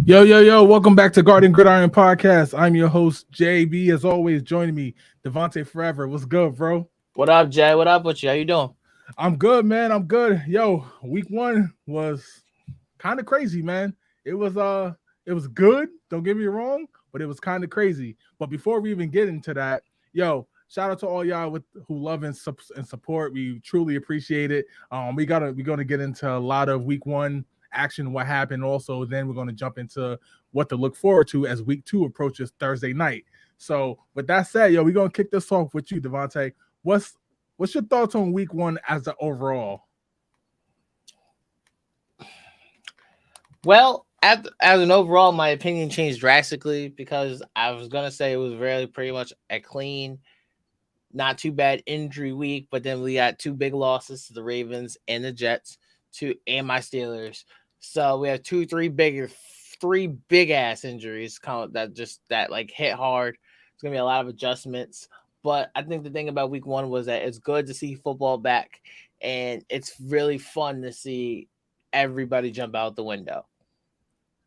Yo, welcome back to Gridiron Podcast. I'm your host, JB. As always, joining me, Devontae Forever. What's good, bro? What up, Jay? What up with you? How you doing? I'm good, man. I'm good. Yo, week one was kind of crazy, man. It was it was good, don't get me wrong, but it was kind of crazy. But before we even get into that, yo, shout out to all y'all who love and support. We truly appreciate it. We're gonna get into a lot of week one action, what happened. Also, then we're gonna jump into what to look forward to as week two approaches Thursday night. So, with that said, yo, we're gonna kick this off with you, Devontae. What's your thoughts on week one as the overall? Well, as an overall, my opinion changed drastically because I was gonna say it was really pretty much a clean, not too bad injury week, but then we got two big losses to the Ravens and the Jets, and my Steelers. So we have three big ass injuries that like hit hard. It's gonna be a lot of adjustments. But I think the thing about week one was that it's good to see football back, and it's really fun to see everybody jump out the window.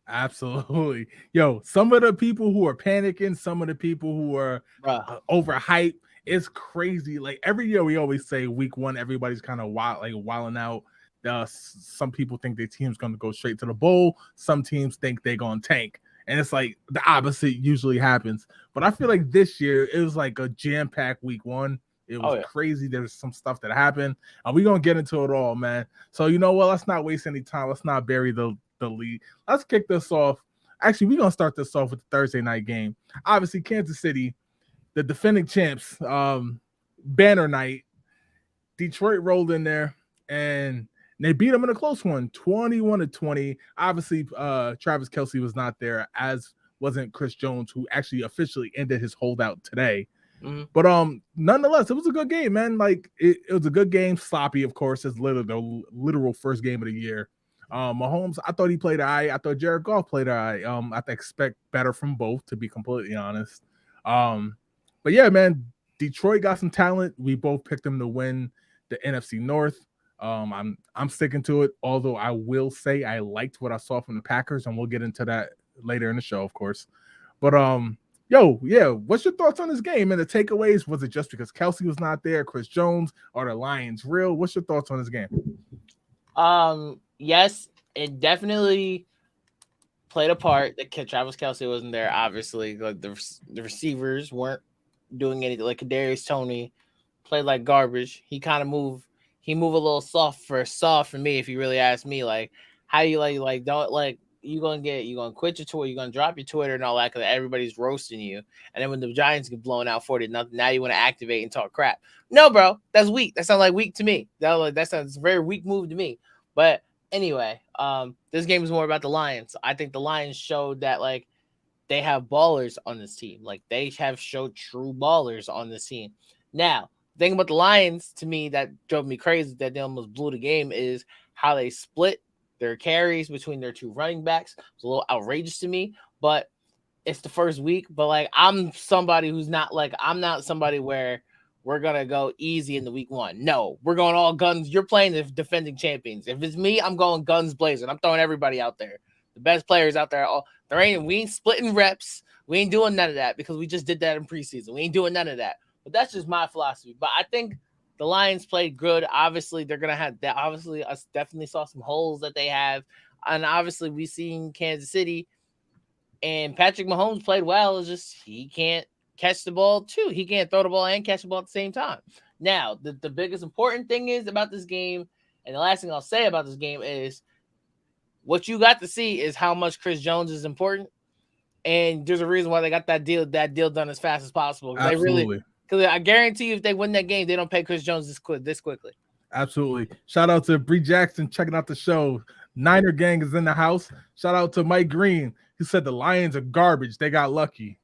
Absolutely. Yo, some of the people who are panicking, some of the people who are Bruh. overhyped, it's crazy. Like every year we always say week one, everybody's kind of wilding out. Some people think their team's going to go straight to the bowl. Some teams think they're going to tank. And it's like the opposite usually happens. But I feel like this year it was like a jam-packed week one. It was crazy. There was some stuff that happened. And we're going to get into it all, man. So you know what? Let's not waste any time. Let's not bury the lead. Let's kick this off. Actually, we're going to start this off with the Thursday night game. Obviously, Kansas City, the defending champs, banner night. Detroit rolled in there and they beat them in a close one, 21-20. Obviously, Travis Kelce was not there, as wasn't Chris Jones, who actually officially ended his holdout today. Mm-hmm. But nonetheless, it was a good game, man. Like it was a good game. Sloppy, of course, it's the literal first game of the year. Mahomes, I thought he played all right. I thought Jared Goff played all right. I expect better from both, to be completely honest. But yeah, man, Detroit got some talent. We both picked them to win the NFC North. I'm sticking to it, although I will say I liked what I saw from the Packers, and we'll get into that later in the show, of course. But what's your thoughts on this game and the takeaways? Was it just because Kelce was not there, Chris Jones, or the Lions real? What's your thoughts on this game? Yes, it definitely played a part that Travis Kelce wasn't there. Obviously, like the receivers weren't doing anything. Like Kadarius Toney played like garbage. He kind of moved a little soft for me, if you really ask me. Like, how you don't like you gonna quit your Twitter, you're gonna drop your Twitter and all that because everybody's roasting you. And then when the Giants get blown out 40-0, now you want to activate and talk crap. No, bro, that's weak. That sounds like weak to me. That sounds a very weak move to me. But anyway, this game is more about the Lions. I think the Lions showed that like they have ballers on this team. Like they have showed true ballers on this team. Now, the thing about the Lions to me that drove me crazy, that they almost blew the game, is how they split their carries between their two running backs. It's a little outrageous to me, but it's the first week. But like I'm somebody who's not like I'm not somebody where we're gonna go easy in the week one. No, we're going all guns. You're playing the defending champions. If it's me, I'm going guns blazing. I'm throwing everybody out there. The best players out there. We ain't splitting reps. We ain't doing none of that because we just did that in preseason. We ain't doing none of that. But that's just my philosophy. But I think the Lions played good. Obviously, they're gonna have that. Obviously, I definitely saw some holes that they have, and obviously we've seen Kansas City and Patrick Mahomes played well. It's just he can't catch the ball too. He can't throw the ball and catch the ball at the same time. Now, the biggest important thing is about this game, and the last thing I'll say about this game is what you got to see is how much Chris Jones is important. And there's a reason why they got that deal done as fast as possible. Absolutely. Because I guarantee you, if they win that game, they don't pay Chris Jones this quickly. Absolutely. Shout out to Bree Jackson checking out the show. Niner gang is in the house. Shout out to Mike Green, who said the Lions are garbage. They got lucky.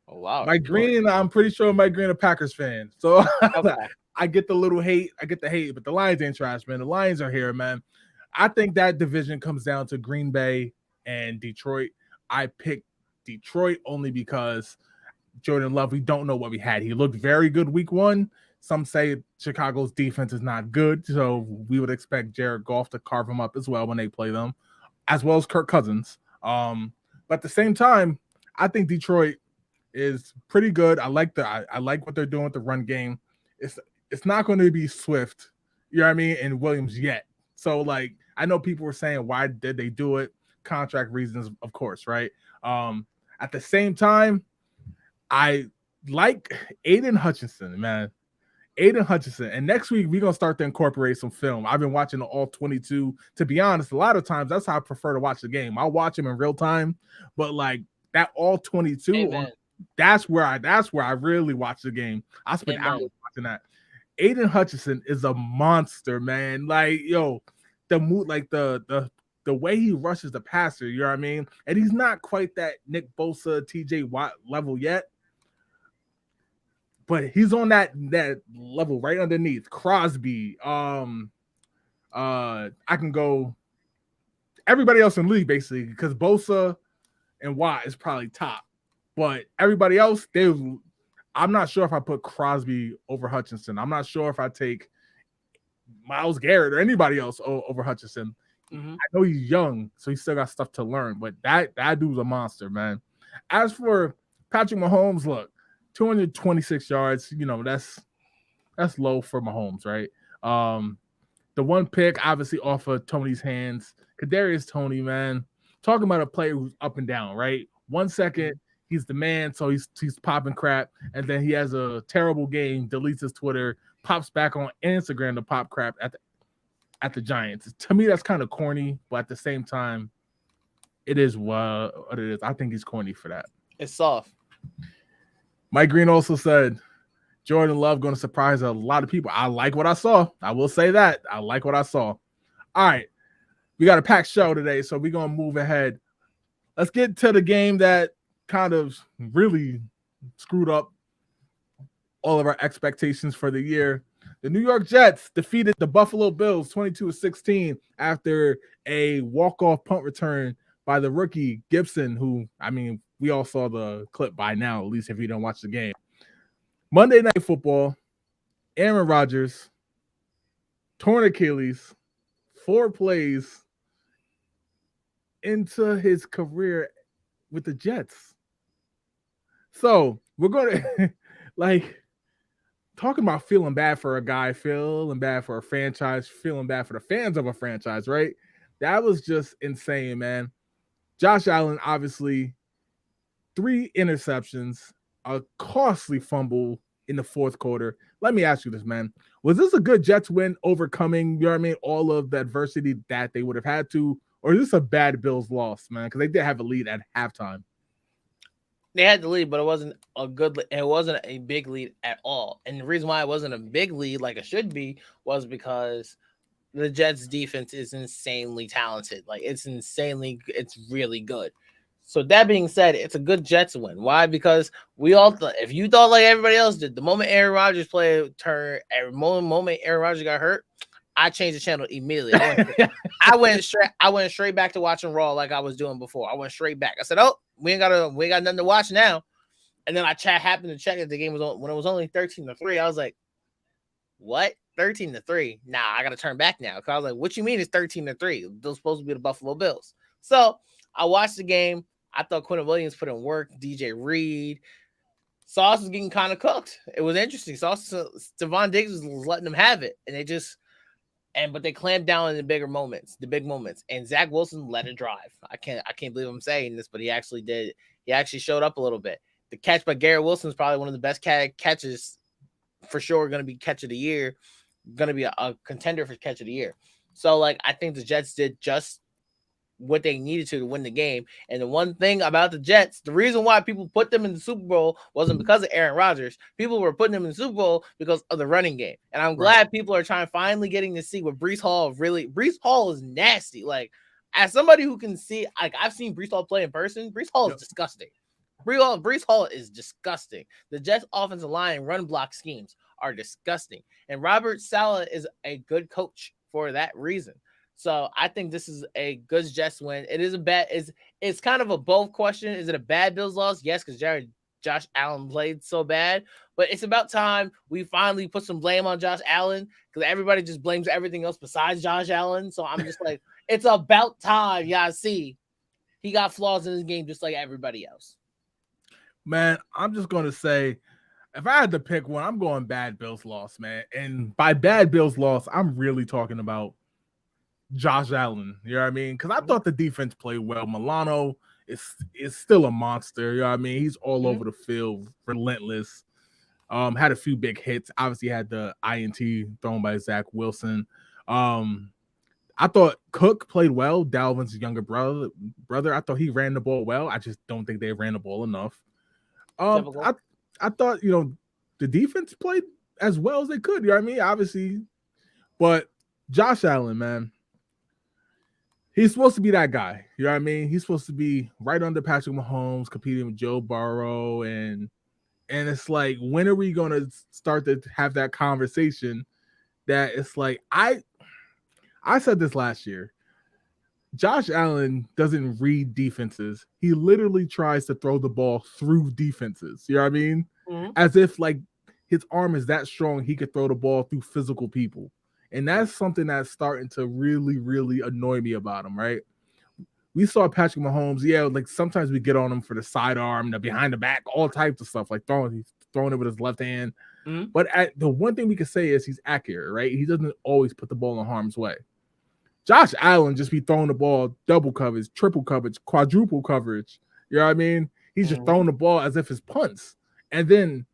Oh, wow. Mike Green, I'm pretty sure Mike Green a Packers fan. So okay. I get the little hate. I get the hate, but the Lions ain't trash, man. The Lions are here, man. I think that division comes down to Green Bay and Detroit. I picked Detroit only because Jordan Love, we don't know what we had. He looked very good week one. Some say Chicago's defense is not good, so we would expect Jared Goff to carve him up as well when they play them, as well as Kirk Cousins. But at the same time, I think Detroit is pretty good. I like what they're doing with the run game. It's not going to be Swift, you know what I mean, and Williams yet. So like I know people were saying why did they do it? Contract reasons, of course, right? At the same time, I like Aiden Hutchinson, man. Aiden Hutchinson. And next week, we're going to start to incorporate some film. I've been watching the all 22. To be honest, a lot of times that's how I prefer to watch the game. I'll watch them in real time, but like that all 22, that's where I really watch the game. I spend hours watching that. Aiden Hutchinson is a monster, man. Like, yo, the mood, like the way he rushes the passer, you know what I mean? And he's not quite that Nick Bosa, TJ Watt level yet. But he's on that level right underneath Crosby. I can go everybody else in the league basically because Bosa and Watt is probably top, but everybody else, I'm not sure if I put Crosby over Hutchinson. I'm not sure if I take Myles Garrett or anybody else over Hutchinson. Mm-hmm. I know he's young, so he still got stuff to learn, but that dude's a monster, man. As for Patrick Mahomes, look. 226 yards, you know, that's low for Mahomes, right? The one pick, obviously, off of Tony's hands. Kadarius Toney, man, talking about a player who's up and down, right? 1 second, he's the man, so he's popping crap, and then he has a terrible game, deletes his Twitter, pops back on Instagram to pop crap at the Giants. To me, that's kind of corny, but at the same time, it is what it is. I think he's corny for that. It's soft. Mike Green also said, Jordan Love going to surprise a lot of people. I like what I saw. I will say that. I like what I saw. All right. We got a packed show today, so we're going to move ahead. Let's get to the game that kind of really screwed up all of our expectations for the year. The New York Jets defeated the Buffalo Bills 22-16 after a walk-off punt return by the rookie Gibson, who, I mean, we all saw the clip by now, at least if you don't watch the game. Monday Night Football, Aaron Rodgers, torn Achilles, 4 plays into his career with the Jets. So we're going to, like, talking about feeling bad for a guy, feeling bad for a franchise, feeling bad for the fans of a franchise, right? That was just insane, man. Josh Allen, obviously, 3 interceptions, a costly fumble in the fourth quarter. Let me ask you this, man. Was this a good Jets win overcoming, you know what I mean, all of the adversity that they would have had to, or is this a bad Bills loss, man? Because they did have a lead at halftime. They had the lead, but it wasn't a big lead at all. And the reason why it wasn't a big lead like it should be was because the Jets defense is insanely talented. Like it's really good. So that being said, it's a good Jets win. Why? Because we all thought, if you thought like everybody else did, the moment Aaron Rodgers moment Aaron Rodgers got hurt, I changed the channel immediately. I went straight back to watching Raw like I was doing before. I went straight back. I said, "Oh, we ain't got nothing to watch now." And then I happened to check that the game was on when it was only 13-3. I was like, "What? 13-3? Nah, I got to turn back now." Because I was like, "What you mean it's 13-3? Those supposed to be the Buffalo Bills." So I watched the game. I thought Quentin Williams put in work. DJ Reed. Sauce was getting kind of cooked. It was interesting. Stephon Diggs was letting them have it. And but they clamped down in the big moments. And Zach Wilson let it drive. I can't believe I'm saying this, but he actually did. He actually showed up a little bit. The catch by Garrett Wilson is probably one of the best catches for sure. Going to be catch of the year. Going to be a contender for catch of the year. So like I think the Jets did just what they needed to win the game. And the one thing about the Jets, the reason why people put them in the Super Bowl wasn't because of Aaron Rodgers. People were putting them in the Super Bowl because of the running game. And I'm glad people are finally getting to see what Breece Hall is nasty. Like, as somebody who can see, like, I've seen Breece Hall play in person. Breece Hall is disgusting. Breece Hall is disgusting. The Jets offensive line run block schemes are disgusting. And Robert Saleh is a good coach for that reason. So I think this is a good Jets win. It is it's kind of a both question. Is it a bad Bills loss? Yes, because Josh Allen played so bad. But it's about time we finally put some blame on Josh Allen because everybody just blames everything else besides Josh Allen. So I'm just like, it's about time y'all see he got flaws in his game just like everybody else. Man, I'm just gonna say, if I had to pick one, I'm going bad Bills loss, man. And by bad Bills loss, I'm really talking about Josh Allen. You know what I mean? Because I thought the defense played well. Milano is still a monster. You know what I mean? He's all over the field, relentless. Had a few big hits. Obviously had the INT thrown by Zach Wilson. I thought Cook played well. Dalvin's younger brother. I thought he ran the ball well. I just don't think they ran the ball enough. I thought, the defense played as well as they could. You know what I mean? Obviously. But Josh Allen, man, he's supposed to be that guy. You know what I mean? He's supposed to be right under Patrick Mahomes, competing with Joe Burrow. And it's like, when are we going to start to have that conversation that it's like, I said this last year. Josh Allen doesn't read defenses. He literally tries to throw the ball through defenses. You know what I mean? Mm-hmm. As if like his arm is that strong, he could throw the ball through physical people. And that's something that's starting to really, really annoy me about him, right? We saw Patrick Mahomes, like sometimes we get on him for the sidearm, the behind the back, all types of stuff, like throwing it with his left hand. Mm-hmm. But the one thing we can say is he's accurate, right? He doesn't always put the ball in harm's way. Josh Allen just be throwing the ball double coverage, triple coverage, quadruple coverage. You know what I mean? He's just throwing the ball as if it's punts. And then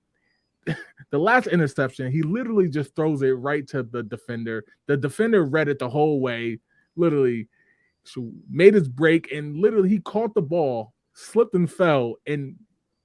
the last interception, he literally just throws it right to the defender. The defender read it the whole way, literally made his break, and literally he caught the ball, slipped and fell, and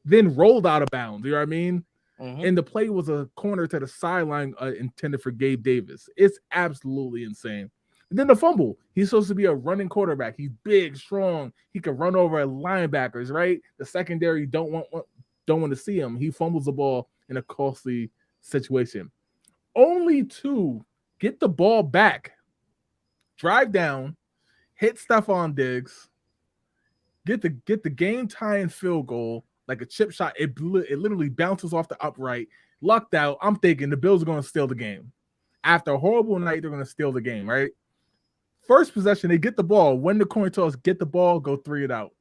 then rolled out of bounds. You know what I mean? Mm-hmm. And the play was a corner to the sideline intended for Gabe Davis. It's absolutely insane. And then the fumble. He's supposed to be a running quarterback. He's big, strong. He can run over linebackers, right? The secondary don't want to see him. He fumbles the ball in a costly situation. Only to get the ball back, drive down, hit Stephon Diggs, get the game-tying field goal like a chip shot. It literally bounces off the upright, lucked out. I'm thinking the Bills are going to steal the game. After a horrible night, they're going to steal the game, right? First possession, they get the ball, win the coin toss, get the ball, go 3 out.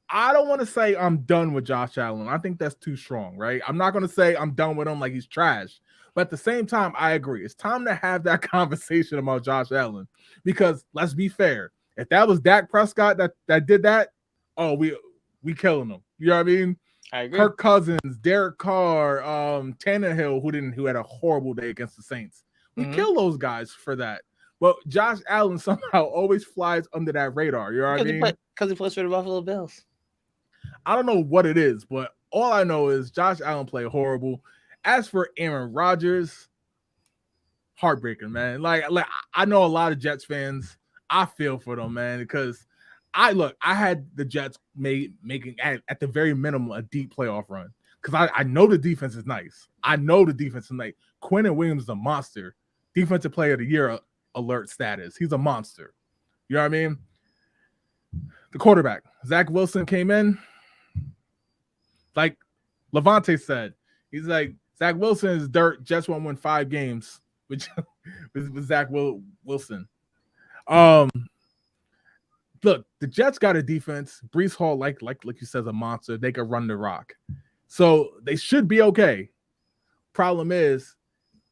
I don't want to say I'm done with Josh Allen. I think that's too strong, right? I'm not going to say I'm done with him like he's trash. But at the same time, I agree. It's time to have that conversation about Josh Allen. Because let's be fair. If that was Dak Prescott that did that, we killing him. You know what I mean? I agree. Kirk Cousins, Derek Carr, Tannehill, who had a horrible day against the Saints. We kill those guys for that. But Josh Allen somehow always flies under that radar. You know what I mean? Because he plays for the Buffalo Bills. I don't know what it is, but all I know is Josh Allen played horrible. As for Aaron Rodgers, heartbreaking, man. Like I know a lot of Jets fans. I feel for them, man, because I had the Jets making at the very minimum a deep playoff run because I know the defense is nice. Quentin Williams is a monster. Defensive Player of the Year alert status. He's a monster. You know what I mean? The quarterback, Zach Wilson, came in. Like Levante said, he's like, Zach Wilson is dirt. Jets won't win 5 games, which with Zach Wilson. Look, the Jets got a defense. Breece Hall, like you said, is a monster. They can run the rock. So they should be okay. Problem is,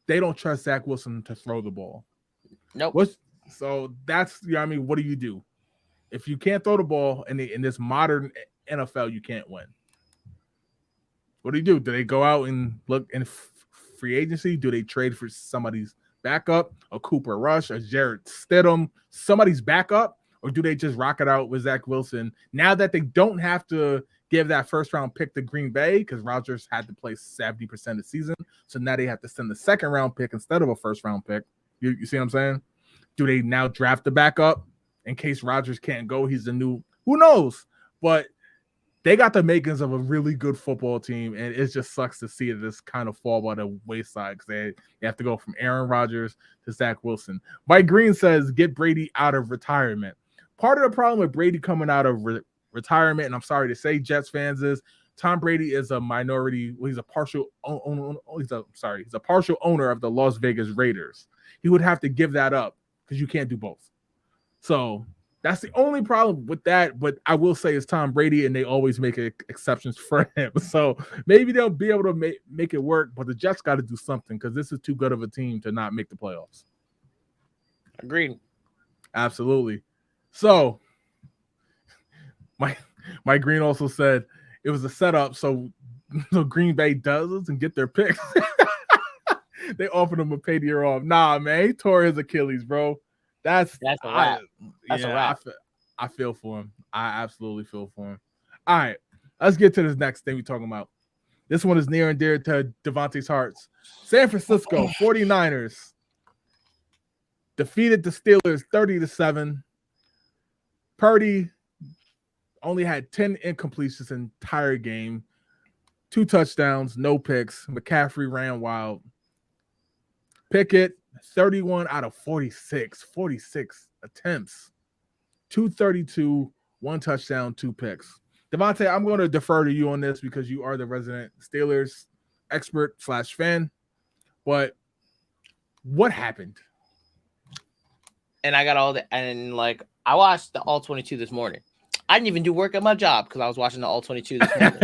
they don't trust Zach Wilson to throw the ball. Nope. So that's, I mean, what do you do? If you can't throw the ball in this modern NFL, you can't win. What do? Do they go out and look in free agency? Do they trade for somebody's backup, a Cooper Rush, a Jarrett Stidham, somebody's backup? Or do they just rock it out with Zach Wilson now that they don't have to give that first-round pick to Green Bay because Rodgers had to play 70% of the season, so now they have to send the second-round pick instead of a first-round pick. You see what I'm saying? Do they now draft the backup in case Rodgers can't go? He's the new – who knows? But they got the makings of a really good football team, and it just sucks to see this kind of fall by the wayside because they have to go from Aaron Rodgers to Zach Wilson. Mike Green says, get Brady out of retirement. Part of the problem with Brady coming out of retirement, and I'm sorry to say, Jets fans, is Tom Brady is a minority. Well, he's a partial owner. He's a partial owner of the Las Vegas Raiders. He would have to give that up because you can't do both. So that's the only problem with that. But I will say it's Tom Brady, and they always make exceptions for him. So maybe they'll be able to make it work. But the Jets got to do something because this is too good of a team to not make the playoffs. Agreed. Absolutely. So Mike Green also said it was a setup so Green Bay doesn't get their picks. They offered him a paid year off. Nah, man, he tore his Achilles, bro. That's a wrap. That's a wrap. I feel for him. I absolutely feel for him. All right, let's get to this next thing we're talking about. This one is near and dear to Devontae's hearts. San Francisco 49ers defeated the Steelers 30-7. Purdy only had 10 incompletions the entire game. 2 touchdowns, no picks. McCaffrey ran wild. Pickett, 31 out of 46 attempts. 232, 1 touchdown, 2 picks. Devontae, I'm going to defer to you on this because you are the resident Steelers expert / fan. But what happened? And I got all the, and like, I watched the All 22 this morning. I didn't even do work at my job because I was watching the All 22 this morning.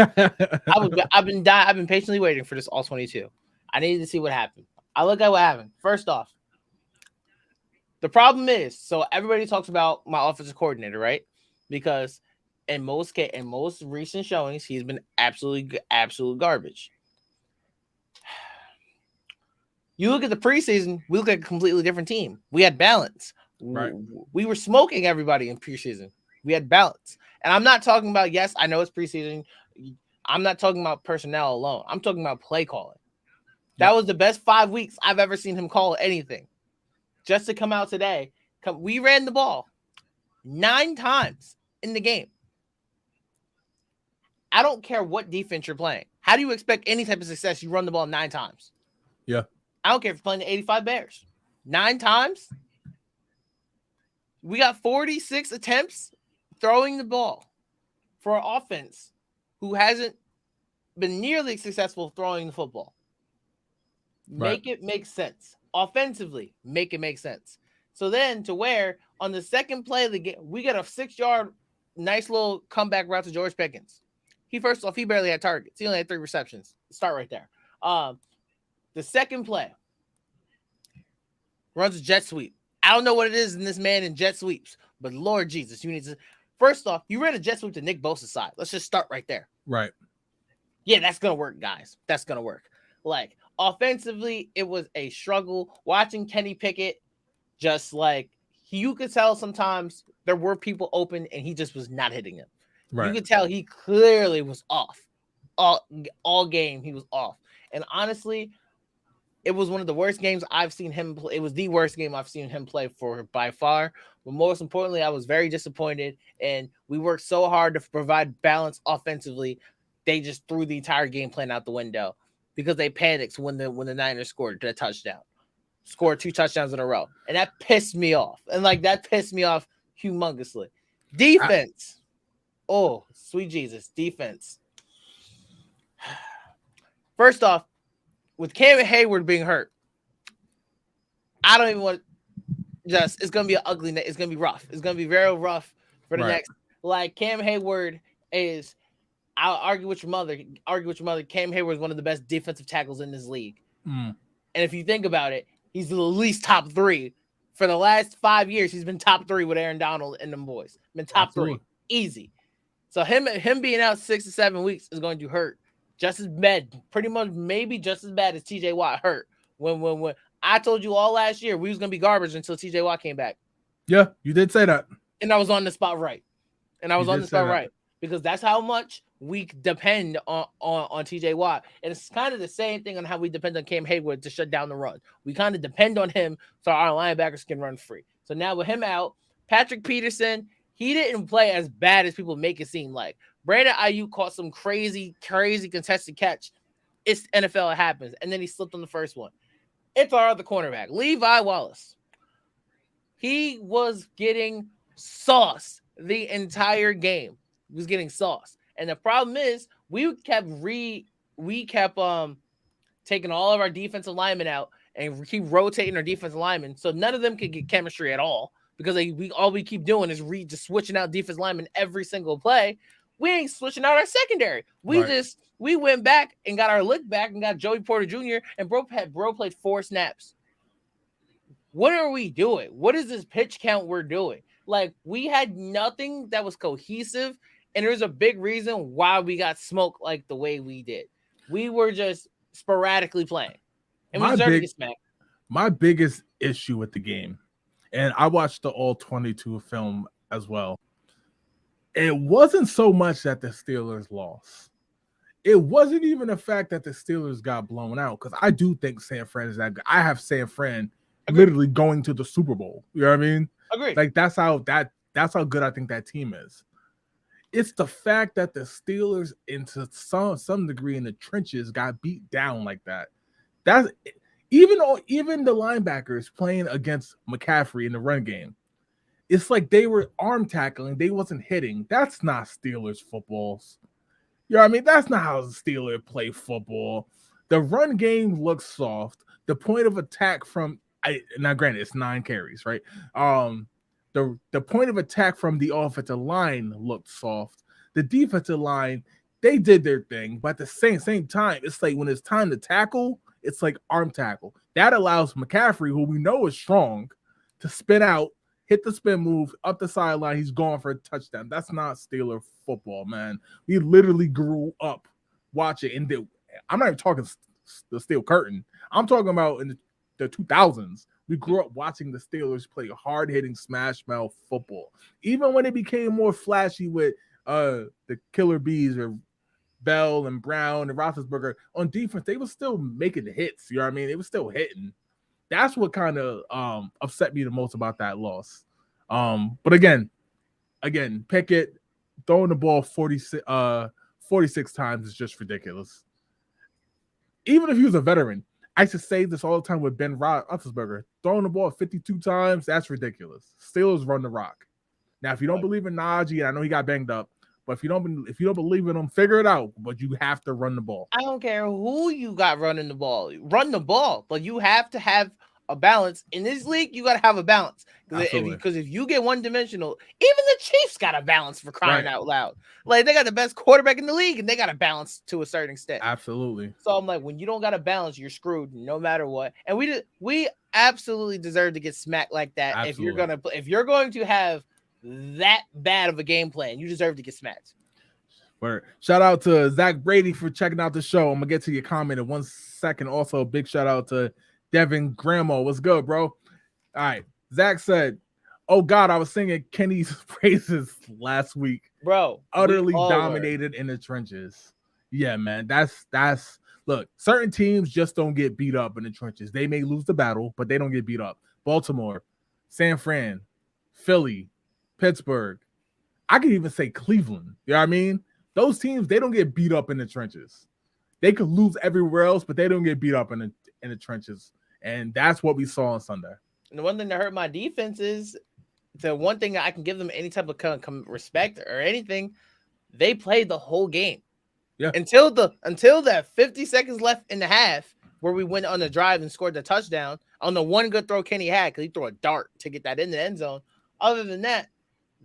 I've been patiently waiting for this All 22. I needed to see what happened. I look at what happened. First off, the problem is, so everybody talks about my offensive coordinator, right? Because in most recent showings, he's been absolute garbage. You look at the preseason, we look at a completely different team. We had balance. Right. We were smoking everybody in preseason. We had balance. And I'm not talking about, yes, I know it's preseason. I'm not talking about personnel alone. I'm talking about play calling. That was the best 5 weeks I've ever seen him call anything. Just to come out today, we ran the ball 9 times in the game. I don't care what defense you're playing. How do you expect any type of success? You run the ball 9 times. Yeah. I don't care if you're playing the 85 Bears. 9 times? We got 46 attempts throwing the ball for an offense who hasn't been nearly successful throwing the football. Make it make sense. Offensively, make it make sense. So then to where on the second play of the game, we got a 6-yard, nice little comeback route to George Pickens. He barely had targets. He only had 3 receptions. Start right there. The second play runs a jet sweep. I don't know what it is in this man in jet sweeps, but Lord Jesus, you need to. First off, you ran a jet sweep to Nick Bosa's side. Let's just start right there. Right. Yeah, that's gonna work, guys. That's gonna work. Like offensively, it was a struggle. Watching Kenny Pickett, just like you could tell sometimes there were people open and he just was not hitting them. Right. You could tell he clearly was off. All game he was off. And honestly, it was one of the worst games I've seen him play. It was the worst game I've seen him play for by far. But most importantly, I was very disappointed. And we worked so hard to provide balance offensively. They just threw the entire game plan out the window because they panicked when the Niners scored a touchdown. Scored 2 touchdowns in a row. And that pissed me off. And like that pissed me off humongously. Defense. Oh, sweet Jesus. Defense. First off, with Cam Hayward being hurt, I don't even want to it's going to be an ugly night. It's going to be rough. It's going to be very rough for the next. Like, Cam Hayward is, I'll argue with your mother. Cam Hayward is one of the best defensive tackles in this league. And if you think about it, he's at least top 3. For the last 5 years, he's been top 3 with Aaron Donald and them boys. Been top 3. Easy. So him being out 6 to 7 weeks is going to hurt. Just as bad, pretty much maybe just as bad as TJ Watt hurt. When I told you all last year we was gonna be garbage until TJ Watt came back. Yeah, you did say that. And I was on the spot right. Because that's how much we depend on TJ Watt. And it's kind of the same thing on how we depend on Cam Hayward to shut down the run. We kind of depend on him so our linebackers can run free. So now with him out, Patrick Peterson, he didn't play as bad as people make it seem like. Brandon Ayuk caught some crazy contested catch. It's NFL, it happens. And then he slipped on the first one. It's our other cornerback, Levi Wallace. He was getting sauce the entire game. He was getting sauce. And the problem is we kept taking all of our defensive linemen out and keep rotating our defensive linemen. So none of them could get chemistry at all. because we keep doing is just switching out defense linemen every single play. We ain't switching out our secondary. We went back and got our look back and got Joey Porter Jr. and bro played 4 snaps. What are we doing? What is this pitch count we're doing? Like, we had nothing that was cohesive, and there's a big reason why we got smoked like the way we did. We were just sporadically playing, and we deserved to get smacked. My biggest issue with the game, and I watched the all 22 film as well, it wasn't so much that the Steelers lost. It wasn't even the fact that the Steelers got blown out, because I do think San Fran is that good. I have San Fran literally going to the Super Bowl. You know what I mean? Agreed. Like, that's how good I think that team is. It's the fact that the Steelers, into some degree in the trenches, got beat down like that. That's even the linebackers playing against McCaffrey in the run game. It's like they were arm tackling, they wasn't hitting. That's not Steelers footballs. You know what I mean? That's not how the Steelers play football. The run game looks soft. The point of attack from now, granted, it's 9 carries, right? The point of attack from the offensive line looked soft. The defensive line, they did their thing, but at the same time, it's like when it's time to tackle, it's like arm tackle. That allows McCaffrey, who we know is strong, to spin out, hit the spin move up the sideline. He's gone for a touchdown. That's not Steeler football, man. We literally grew up watching. And I'm not even talking the steel curtain. I'm talking about in the 2000s. We grew up watching the Steelers play hard-hitting smash mouth football. Even when it became more flashy with the Killer Bees or Bell and Brown and Roethlisberger on defense, they were still making hits. You know what I mean? They were still hitting. That's what kind of upset me the most about that loss. But again, Pickett throwing the ball 46 times is just ridiculous. Even if he was a veteran, I used to say this all the time with Ben Roethlisberger. Throwing the ball 52 times, that's ridiculous. Steelers run the rock. Now, if you don't believe in Najee, I know he got banged up, but if you don't believe in him, figure it out. But you have to run the ball. I don't care who you got running the ball. Run the ball, but you have to have a balance. In this league, you got to have a balance. Because if you get one-dimensional, even the Chiefs got a balance, for crying out loud. Like, they got the best quarterback in the league, and they got a balance to a certain extent. Absolutely. So I'm like, when you don't got a balance, you're screwed no matter what. And we absolutely deserve to get smacked like that. Absolutely. If you're going to have that bad of a game plan, you deserve to get smacked. Word. Shout out to Zach Brady for checking out the show. I'm gonna get to your comment in 1 second. Also, big shout out to Devin Gramo. What's good, bro? All right. Zach said, "Oh God, I was singing Kenny's praises last week, bro. Utterly dominated in the trenches." Yeah, man. That's look. Certain teams just don't get beat up in the trenches. They may lose the battle, but they don't get beat up. Baltimore, San Fran, Philly, Pittsburgh. I could even say Cleveland. You know what I mean? Those teams, they don't get beat up in the trenches. They could lose everywhere else, but they don't get beat up in the trenches. And that's what we saw on Sunday. And the one thing that hurt my defense is the one thing that I can give them any type of respect or anything. They played the whole game. Yeah. Until that 50 seconds left in the half, where we went on the drive and scored the touchdown on the one good throw Kenny had, because he threw a dart to get that in the end zone. Other than that,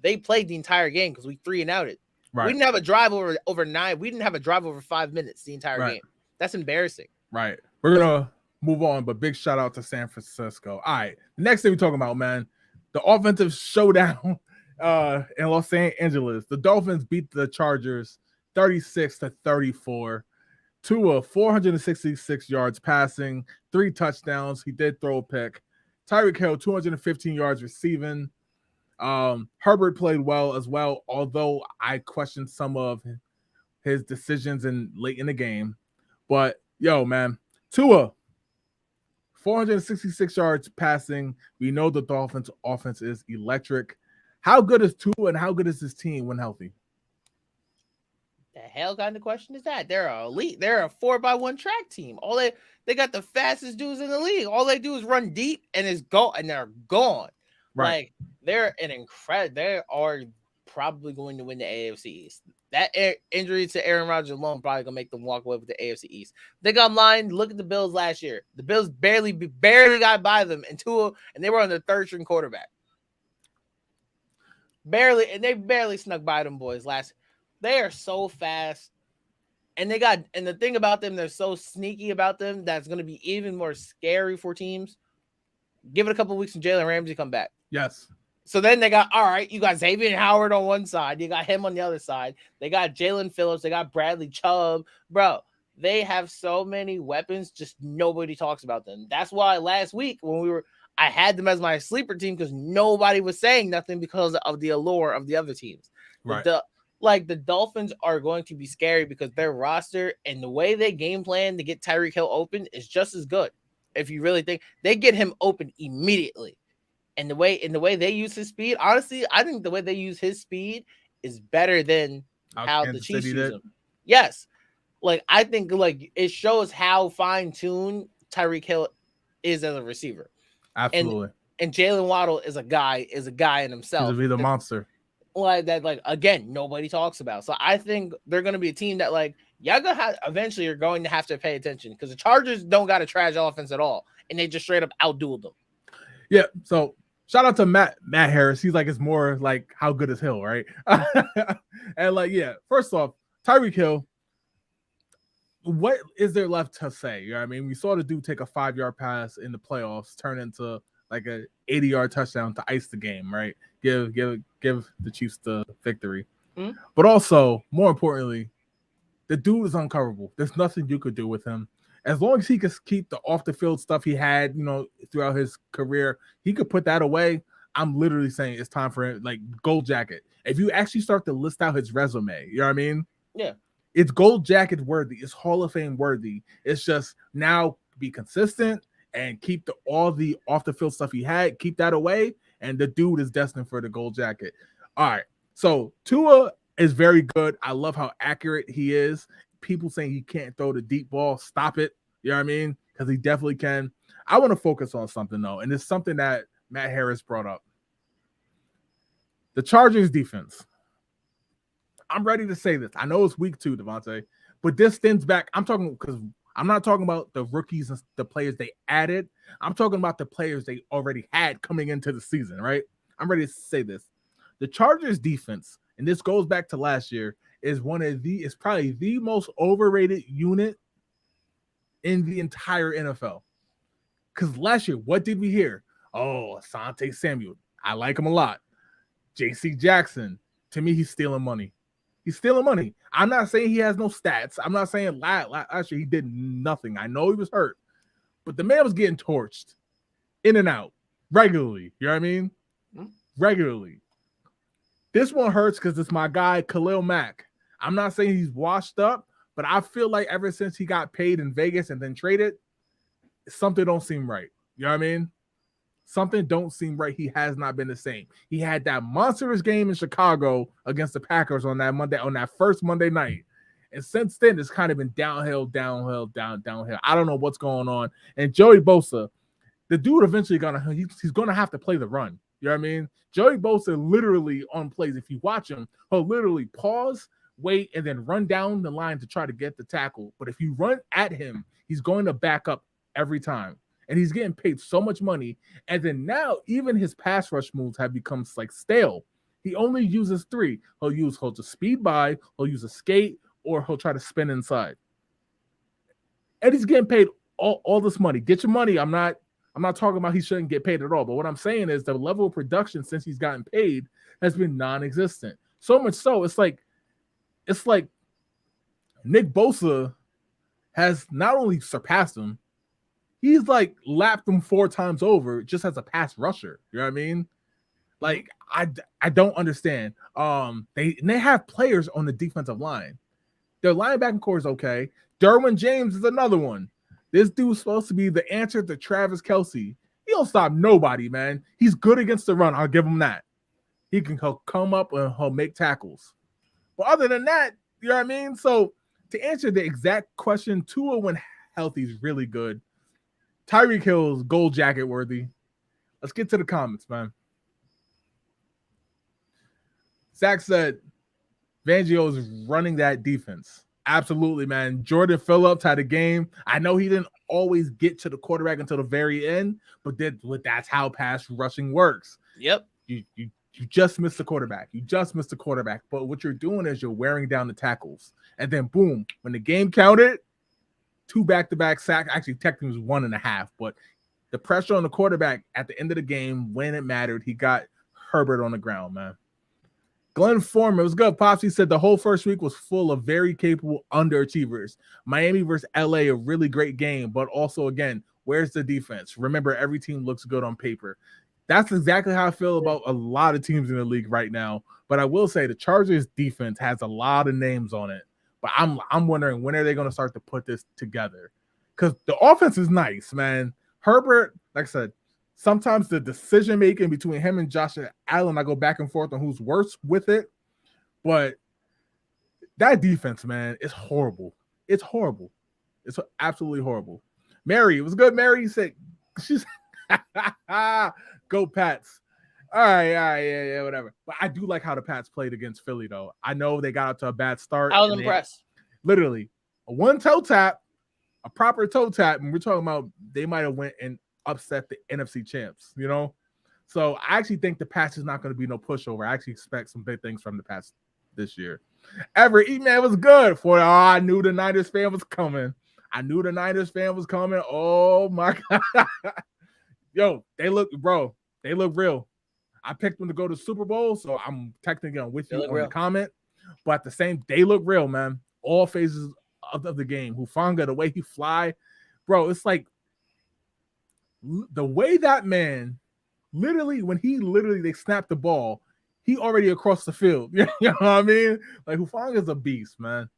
they played the entire game because we 3-and-outed. Right. We didn't have a drive over 9. We didn't have a drive over 5 minutes the entire game. That's embarrassing. Right. We're gonna move on, but big shout out to San Francisco. All right. The next thing we're talking about, man, the offensive showdown in Los Angeles. The Dolphins beat the Chargers 36-34. Tua 466 yards passing, 3 touchdowns. He did throw a pick. Tyreek Hill 215 yards receiving. Herbert played well as well, although I questioned some of his decisions late in the game. But yo, man, Tua 466 yards passing. We know the Dolphins offense is electric. How good is Tua and how good is his team when healthy? The hell kind of question is that? They're elite. They're a 4x1 track team. They got the fastest dudes in the league. All they do is run deep and they're gone. Right. Like, they're an incredible. They are probably going to win the AFC East. That injury to Aaron Rodgers alone probably gonna make them walk away with the AFC East. They got line. Look at the Bills last year. The Bills barely got by them and they were on their 3rd string quarterback. They barely snuck by them boys last. They are so fast. And the thing about them, they're so sneaky about them that's going to be even more scary for teams. Give it a couple weeks and Jalen Ramsey come back. Yes. So then they got, all right, you got Xavier Howard on one side. You got him on the other side. They got Jalen Phillips. They got Bradley Chubb. Bro, they have so many weapons, just nobody talks about them. That's why last week when I had them as my sleeper team because nobody was saying nothing because of the allure of the other teams. Right. The Dolphins are going to be scary because their roster and the way they game plan to get Tyreek Hill open is just as good. If you really think they get him open immediately. And the way they use his speed, honestly, I think the way they use his speed is better than how the Chiefs use him. Yes. Like, I think like it shows how fine-tuned Tyreek Hill is as a receiver. Absolutely. And Jalen Waddle is a guy in himself. He'll be the monster. Like that, like again, nobody talks about. So I think they're gonna be a team that like eventually you're going to have to pay attention because the Chargers don't got a trash offense at all, and they just straight up outdueled them. Yeah, so shout out to Matt Harris. He's like, it's more like how good is Hill, right? And like, yeah, first off, Tyreek Hill, what is there left to say? You know what I mean? We saw the dude take a 5-yard pass in the playoffs, turn into like a 80-yard touchdown to ice the game, right? Give the Chiefs the victory. Mm-hmm. But also, more importantly, the dude is uncoverable. There's nothing you could do with him. As long as he could keep the off-the-field stuff he had, throughout his career, he could put that away. I'm literally saying it's time for him, like, gold jacket. If you actually start to list out his resume, you know what I mean? Yeah. It's gold jacket worthy. It's Hall of Fame worthy. It's just now be consistent and keep all the off-the-field stuff he had, keep that away, and the dude is destined for the gold jacket. All right, so Tua is very good. I love how accurate he is. People saying he can't throw the deep ball, stop it. You know what I mean? Because he definitely can. I want to focus on something, though, and it's something that Matt Harris brought up. The Chargers defense. I'm ready to say this. I know it's week 2, Devontae, but this stems back. I'm not talking about the rookies and the players they added. I'm talking about the players they already had coming into the season, right? I'm ready to say this. The Chargers defense, and this goes back to last year, is probably the most overrated unit in the entire NFL. Because last year, what did we hear? Oh, Asante Samuel. I like him a lot. J.C. Jackson. To me, he's stealing money. He's stealing money. I'm not saying he has no stats. I'm not saying last year he did nothing. I know he was hurt. But the man was getting torched in and out regularly. You know what I mean? Regularly. This one hurts because it's my guy, Khalil Mack. I'm not saying he's washed up, but I feel like ever since he got paid in Vegas and then traded, something don't seem right. You know what I mean? Something don't seem right. He has not been the same. He had that monstrous game in Chicago against the Packers on that first Monday night. And since then, it's kind of been downhill. I don't know what's going on. And Joey Bosa, the dude eventually he's gonna have to play the run. You know what I mean? Joey Bosa literally on plays, if you watch him, he'll literally pause, wait, and then run down the line to try to get the tackle. But if you run at him, he's going to back up every time. And he's getting paid so much money. And then now even his pass rush moves have become like stale. He only uses 3. He'll just speed by, he'll use a skate, or he'll try to spin inside. And he's getting paid all this money. Get your money. I'm not talking about he shouldn't get paid at all. But what I'm saying is the level of production since he's gotten paid has been non-existent. So much so, it's like Nick Bosa has not only surpassed him, he's like lapped him 4 times over just as a pass rusher. You know what I mean? Like, I don't understand. They have players on the defensive line. Their linebacking core is okay. Derwin James is another one. This dude's supposed to be the answer to Travis Kelce. He don't stop nobody, man. He's good against the run. I'll give him that. He'll come up and he'll make tackles. But other than that, you know what I mean? So to answer the exact question, Tua when healthy is really good. Tyreek Hill's gold jacket worthy. Let's get to the comments, man. Zach said Fangio is running that defense. Absolutely, man. Jordan Phillips had a game. I know he didn't always get to the quarterback until the very end, but that's how pass rushing works. Yep. You You just missed the quarterback. But what you're doing is you're wearing down the tackles. And then boom, when the game counted, 2 back-to-back sacks. Actually, technically it was 1.5, but the pressure on the quarterback at the end of the game, when it mattered, he got Herbert on the ground, man. Glenn Foreman was good. Popsy said the whole first week was full of very capable underachievers. Miami versus LA, a really great game, but also, again, where's the defense? Remember, every team looks good on paper. That's exactly how I feel about a lot of teams in the league right now. But I will say the Chargers defense has a lot of names on it. But I'm wondering, when are they going to start to put this together? Because the offense is nice, man. Herbert, like I said, sometimes the decision making between him and Josh Allen, I go back and forth on who's worse with it. But that defense, man, is horrible. It's horrible. It's absolutely horrible. Mary, it was good. Mary said, she's go Pats. All right, yeah, whatever. But I do like how the Pats played against Philly, though. I know they got out to a bad start. I was impressed. Literally, a one toe tap, a proper toe tap, and we're talking about they might have went and upset the NFC champs, you know? So I actually think the Pats is not going to be no pushover. I actually expect some big things from the Pats this year. Everett, E-Man was good for it. Oh, I knew the Niners fan was coming. Oh, my God. Yo, they look real. I picked them to go to Super Bowl, so I'm technically with you on the comment. But at the same, they look real, man. All phases of the game. Hufanga, the way he fly, bro, it's like the way that man literally, when they snapped the ball, he already across the field. You know what I mean? Like, Hufanga's a beast, man.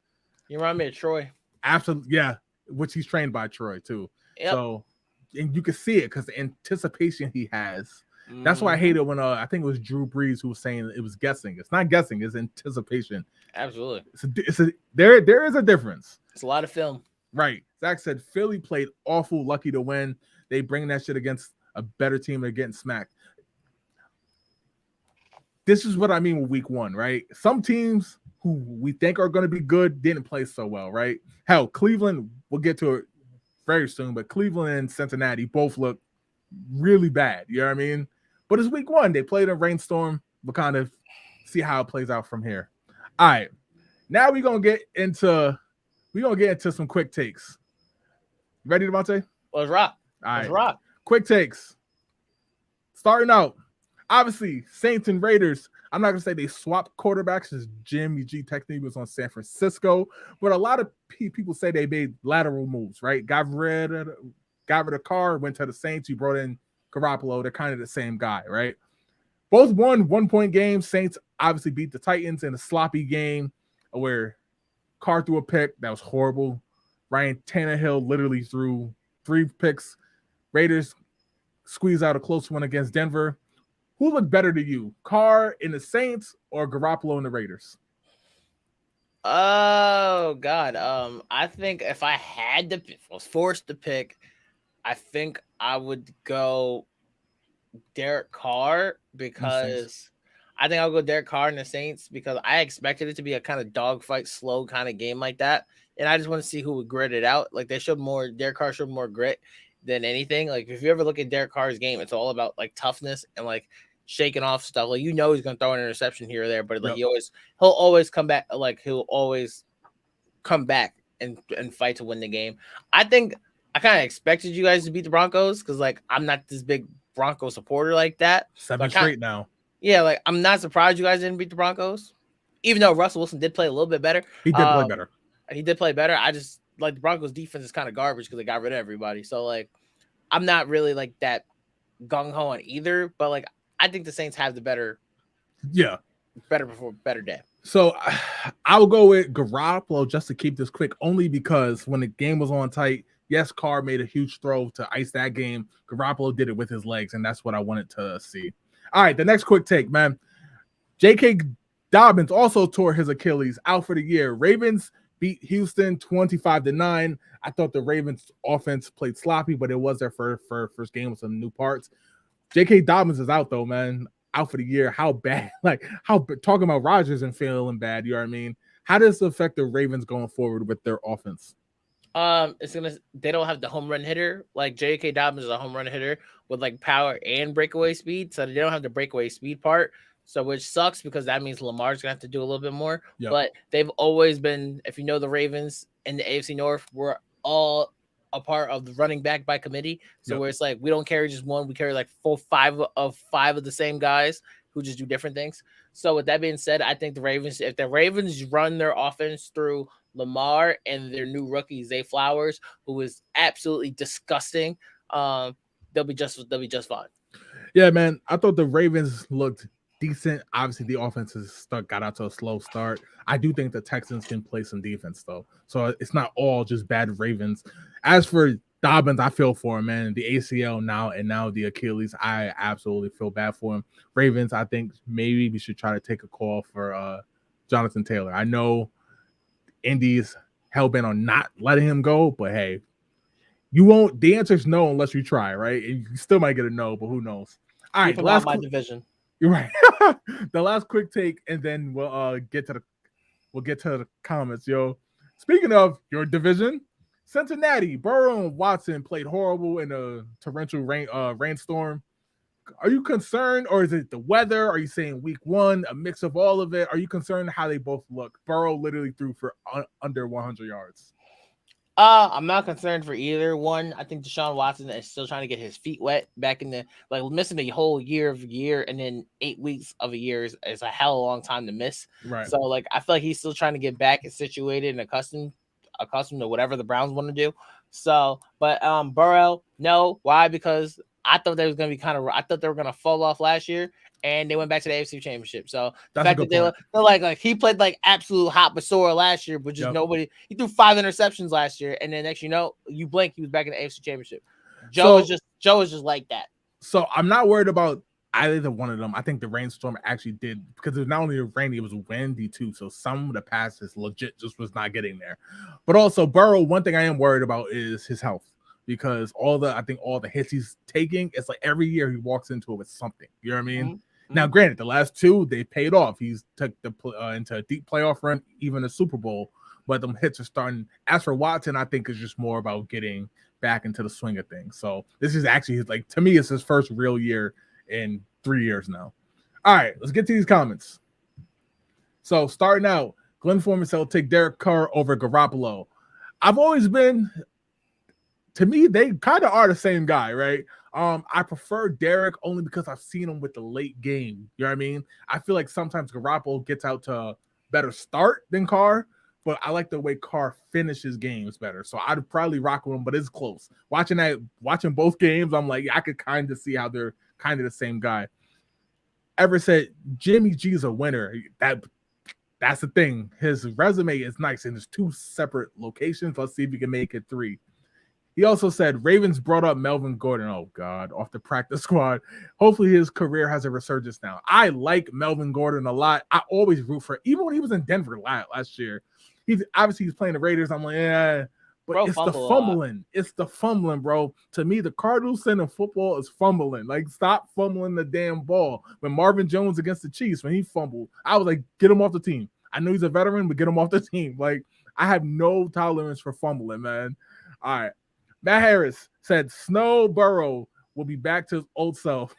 You remind me of Troy. Absolutely, yeah. Which he's trained by Troy too. Yep. So, and you can see it because the anticipation he has. That's why I hate it when I think it was Drew Brees who was saying it was guessing. It's not guessing, it's anticipation. Absolutely. There is a difference. It's a lot of film. Right. Zach said Philly played awful, lucky to win. They bring that shit against a better team. They're getting smacked. This is what I mean with week one, right? Some teams who we think are going to be good didn't play so well, right? Hell, Cleveland, we'll get to it very soon, but Cleveland and Cincinnati both look really bad. You know what I mean? But it's week one. They played a rainstorm. We'll kind of see how it plays out from here. All right. Now we're gonna get into some quick takes. Ready, Devontae? Let's rock. All right. Let's rock. Quick takes. Starting out, obviously, Saints and Raiders. I'm not gonna say they swapped quarterbacks as Jimmy G technically was on San Francisco, but a lot of people say they made lateral moves, right? Got rid of Carr, went to the Saints. You brought in Garoppolo. They're kind of the same guy, right? Both won 1-point games. Saints obviously beat the Titans in a sloppy game where Carr threw a pick. That was horrible. Ryan Tannehill literally threw 3 picks. Raiders squeeze out a close one against Denver. Who looked better to you, Carr in the Saints or Garoppolo in the Raiders? Oh, God. I think if I was forced to pick, I think I would go Derek Carr because I think I'll go Derek Carr in the Saints because I expected it to be a kind of dogfight, slow kind of game like that. And I just want to see who would grit it out. Like Derek Carr showed more grit than anything. Like if you ever look at Derek Carr's game, it's all about like toughness and like shaking off stuff. Like, he's going to throw an interception here or there, but like he'll always come back. Like he'll always come back and fight to win the game. I think I kind of expected you guys to beat the Broncos because like I'm not this big Bronco supporter like that. 7 straight now. Yeah, like I'm not surprised you guys didn't beat the Broncos, even though Russell Wilson did play a little bit better. He did play better. He did play better. I just like the Broncos defense is kind of garbage because they got rid of everybody. So like I'm not really like that gung ho on either, but like I think the Saints have the better day. So I will go with Garoppolo just to keep this quick, only because when the game was on tight, yes, Carr made a huge throw to ice that game. Garoppolo did it with his legs, and that's what I wanted to see. All right, the next quick take, man. J.K. Dobbins also tore his Achilles, out for the year. Ravens beat Houston 25-9. I thought the Ravens offense played sloppy, but it was their first game with some new parts. J.K. Dobbins is out, though, man. Out for the year. How bad? Like, talking about Rodgers and feeling bad, you know what I mean? How does this affect the Ravens going forward with their offense? They don't have the home run hitter. Like J.K. Dobbins is a home run hitter with like power and breakaway speed. So they don't have the breakaway speed part. So which sucks because that means Lamar's gonna have to do a little bit more. Yep. But they've always been, if you know the Ravens in the AFC North, we're all a part of the running back by committee. So Yep. where it's like we don't carry just one, we carry like five of the same guys who just do different things. So with that being said, I think the Ravens, if the Ravens run their offense through Lamar and their new rookie Zay Flowers, who is absolutely disgusting, they'll be just fine. Yeah, man. I thought the Ravens looked decent. Obviously, the offense got out to a slow start. I do think the Texans can play some defense, though. So it's not all just bad Ravens. As for Dobbins, I feel for him, man. The ACL now the Achilles, I absolutely feel bad for him. Ravens, I think maybe we should try to take a call for Jonathan Taylor. I know Indy's hell-bent on not letting him go, but hey, you won't. The answer is no unless you try, right? And you still might get a no, but who knows? All right, Keep him out my division. You're right. The last quick take, and then we'll get to the comments, yo. Speaking of your division, Cincinnati, Burrow and Watson played horrible in a torrential rainstorm. Are you concerned, or is it the weather? Are you saying week one, a mix of all of it? Are you concerned how they both look? Burrow literally threw for under 100 yards. I'm not concerned for either one. I think Deshaun Watson is still trying to get his feet wet back in the missing a whole year and then 8 weeks of a year is a hell of a long time to miss. Right. So I feel like he's still trying to get back and situated and accustomed to whatever the Browns want to do. So, but Burrow, no. Why? Because I thought they was gonna be I thought they were gonna fall off last year. And they went back to the AFC Championship. So the fact that they're like he played like absolute hot basura last year, but just nobody. He threw 5 interceptions last year, and then next you blink, he was back in the AFC Championship. Joe is just like that. So I'm not worried about either one of them. I think the rainstorm actually did, because it was not only rainy, it was windy too. So some of the passes legit just was not getting there. But also Burrow, one thing I am worried about is his health. Because all the hits he's taking, it's like every year he walks into it with something. You know what I mean? Mm-hmm. Now, granted, the last 2 they paid off. He's took into a deep playoff run, even a Super Bowl. But them hits are starting. As for Watson, I think it's just more about getting back into the swing of things. So this is actually to me, it's his first real year in 3 years now. All right, let's get to these comments. So starting out, Glenn Foreman said, "I'll take Derek Carr over Garoppolo." I've always been. To me, they kind of are the same guy, right? I prefer Derek only because I've seen him with the late game. You know what I mean? I feel like sometimes Garoppolo gets out to a better start than Carr, but I like the way Carr finishes games better. So I'd probably rock with him, but it's close. Watching both games, I'm like, I could kind of see how they're kind of the same guy. Ever said Jimmy G's a winner. That's the thing. His resume is nice, and there's 2 separate locations. Let's see if he can make it 3. He also said Ravens brought up Melvin Gordon. Oh, God, off the practice squad. Hopefully his career has a resurgence now. I like Melvin Gordon a lot. I always root for him. Even when he was in Denver last year. He's playing the Raiders. I'm like, yeah. But bro, it's the fumbling. It's the fumbling, bro. To me, the Cardinals sin in football is fumbling. Like, stop fumbling the damn ball. When Marvin Jones against the Chiefs, when he fumbled, I was like, get him off the team. I know he's a veteran, but get him off the team. Like, I have no tolerance for fumbling, man. All right. Matt Harris said Snow Burrow will be back to his old self.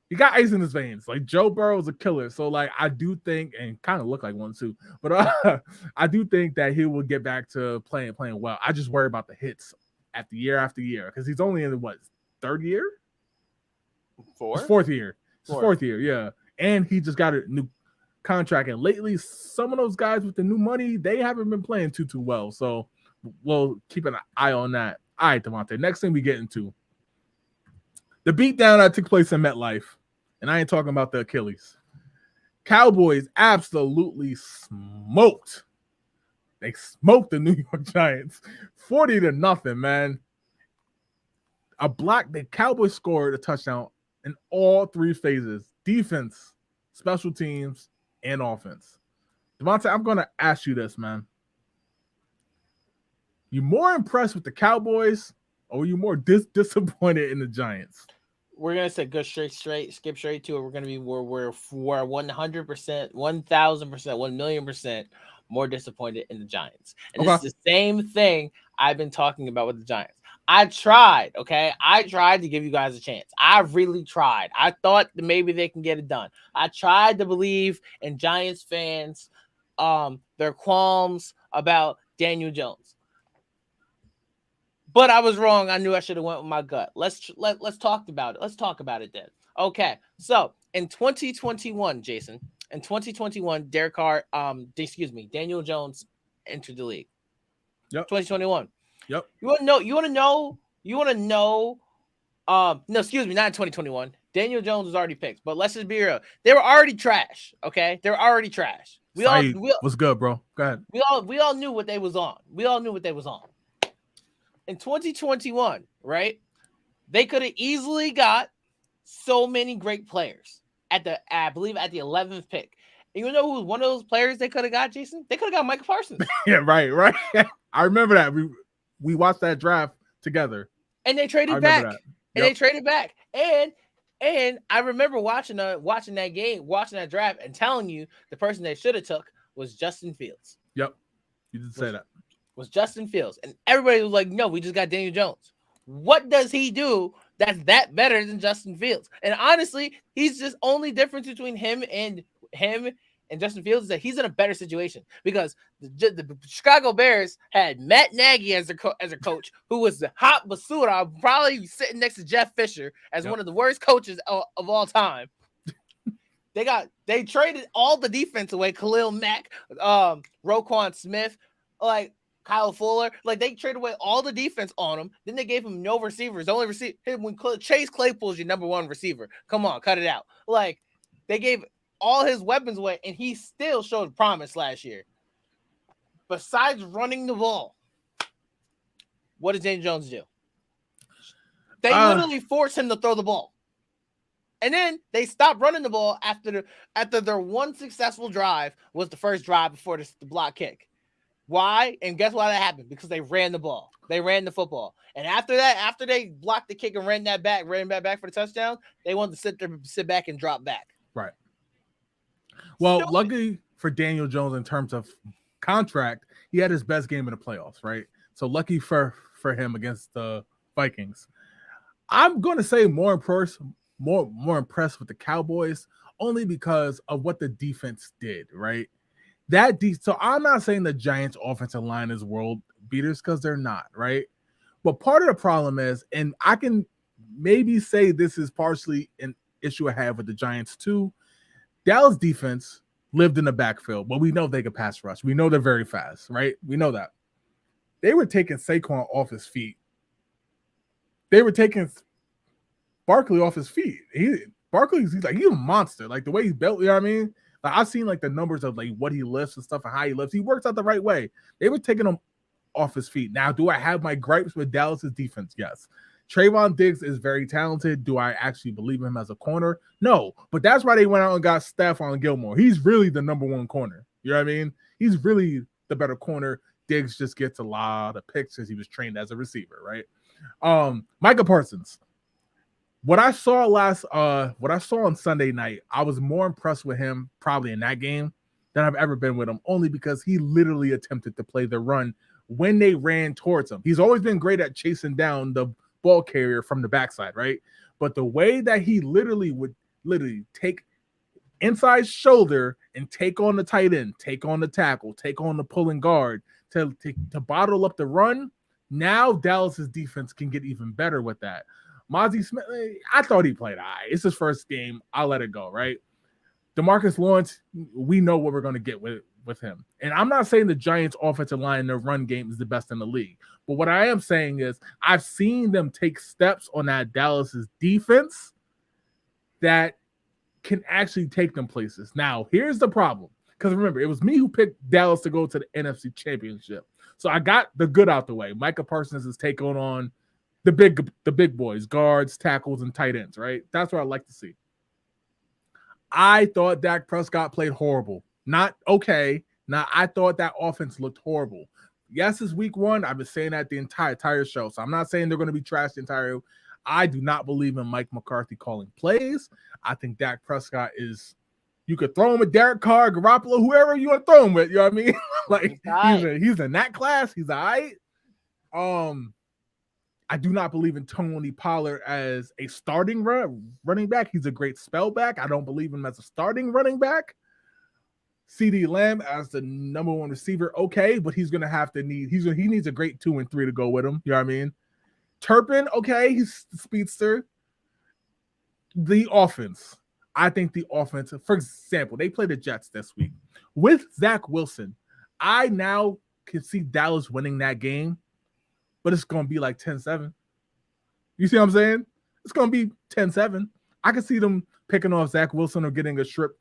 He got ice in his veins. Like, Joe Burrow is a killer. So, like, I do think, and kind of look like one too, but I do think that he will get back to playing well. I just worry about the hits after year, because he's only in the, 3rd year? 4th year. It's 4th year, yeah. And he just got a new contract. And lately, some of those guys with the new money, they haven't been playing too well. So, we'll keep an eye on that. All right, Devontae. Next thing we get into the beatdown that took place in MetLife, and I ain't talking about the Achilles. Cowboys absolutely smoked. They smoked the New York Giants 40-0, man. The Cowboys scored a touchdown in all 3 phases: defense, special teams, and offense. Devontae, I'm going to ask you this, man. You more impressed with the Cowboys, or were you more disappointed in the Giants? We're gonna say go skip straight to it. We're gonna be we're 100%, 1,000%, 1,000,000% more disappointed in the Giants, and This is the same thing I've been talking about with the Giants. I tried, okay? I tried to give you guys a chance. I really tried. I thought that maybe they can get it done. I tried to believe in Giants fans, their qualms about Daniel Jones. But I was wrong. I knew I should have went with my gut. Let's talk about it. Let's talk about it then. Okay. So in 2021, Jason, in 2021, Daniel Jones entered the league. Yep. 2021. Yep. You want to know. No, excuse me, not in 2021. Daniel Jones was already picked, but let's just be real. They were already trash. Okay, they were already trash. What's good, bro? Go ahead. We all knew what they was on. In 2021, right? They could have easily got so many great players I believe at the 11th pick. And you know who was one of those players they could have got, Jason? They could have got Michael Parsons. Yeah, right. I remember that. We watched that draft together. And they traded back. They traded back. And I remember watching that game, watching that draft, and telling you the person they should have took was Justin Fields. Yep. You did say that. Was Justin Fields. And everybody was like, no, we just got Daniel Jones. What does he do that's that better than Justin Fields? And honestly, he's just only difference between him and Justin Fields is that he's in a better situation because the Chicago Bears had Matt Nagy as a coach, who was the hot basura, probably sitting next to Jeff Fisher as one of the worst coaches of all time. They traded all the defense away, Khalil Mack, Roquan Smith, like Kyle Fuller, like they traded away all the defense on him. Then they gave him no receivers. The only receiver when Chase Claypool is your number one receiver. Come on, cut it out. Like they gave all his weapons away, and he still showed promise last year. Besides running the ball, what does Daniel Jones do? They literally forced him to throw the ball. And then they stopped running the ball after their one successful drive was the first drive before the block kick. Why? And guess why that happened? Because they ran the ball. They ran the football. And after that, after they blocked the kick and ran that back for the touchdown, they wanted to sit back and drop back. Right. Well, luckily for Daniel Jones in terms of contract, he had his best game in the playoffs, right? So lucky for him against the Vikings. I'm going to say more impressed with the Cowboys only because of what the defense did, right? So I'm not saying the Giants offensive line is world beaters because they're not, right? But part of the problem is, and I can maybe say this is partially an issue I have with the Giants too, Dallas defense lived in the backfield, but we know they can pass rush. We know they're very fast, right? We know that. They were taking Saquon off his feet. They were taking Barkley off his feet. He's a monster. Like the way he's built, you know what I mean? Like I've seen like the numbers of like what he lifts and stuff and how he lifts. He works out the right way. They were taking him off his feet. Now, do I have my gripes with Dallas's defense? Yes. Trayvon Diggs is very talented. Do I actually believe him as a corner? No. But that's why they went out and got Stephon Gilmore. He's really the number one corner. You know what I mean? He's really the better corner. Diggs just gets a lot of picks because he was trained as a receiver, right? Micah Parsons. What I saw on Sunday night, I was more impressed with him probably in that game than I've ever been with him, only because he literally attempted to play the run when they ran towards him. He's always been great at chasing down the ball carrier from the backside, right? But the way that he would take inside shoulder and take on the tight end, take on the tackle, take on the pulling guard to bottle up the run, now Dallas's defense can get even better with that. Mozzie Smith, I thought he played all right. It's his first game. I'll let it go, right? DeMarcus Lawrence, we know what we're going to get with him. And I'm not saying the Giants' offensive line in their run game is the best in the league. But what I am saying is I've seen them take steps on that Dallas's defense that can actually take them places. Now, here's the problem. Because remember, it was me who picked Dallas to go to the NFC Championship. So I got the good out the way. Micah Parsons is taking on the big boys, guards, tackles, and tight ends, right? That's what I like to see. I thought Dak Prescott played horrible. Not okay. Now, I thought that offense looked horrible. Yes, it's week one. I've been saying that the entire show. So I'm not saying they're going to be trashed the entire. I do not believe in Mike McCarthy calling plays. I think Dak Prescott is. You could throw him with Derek Carr, Garoppolo, whoever you want to throw him with. You know what I mean? Like he's in that class. He's all right. I do not believe in Tony Pollard as a starting running back. He's a great spell back. I don't believe him as a starting running back. CD Lamb as the number one receiver, okay, but he's gonna have to he needs a great 2 and 3 to go with him. You know what I mean? Turpin, okay, he's the speedster. The offense, I think the offense, for example, they play the Jets this week with Zach Wilson. I now can see Dallas winning that game, but it's gonna be like 10-7. You see what I'm saying? It's gonna be 10-7. I can see them picking off Zach Wilson or getting a strip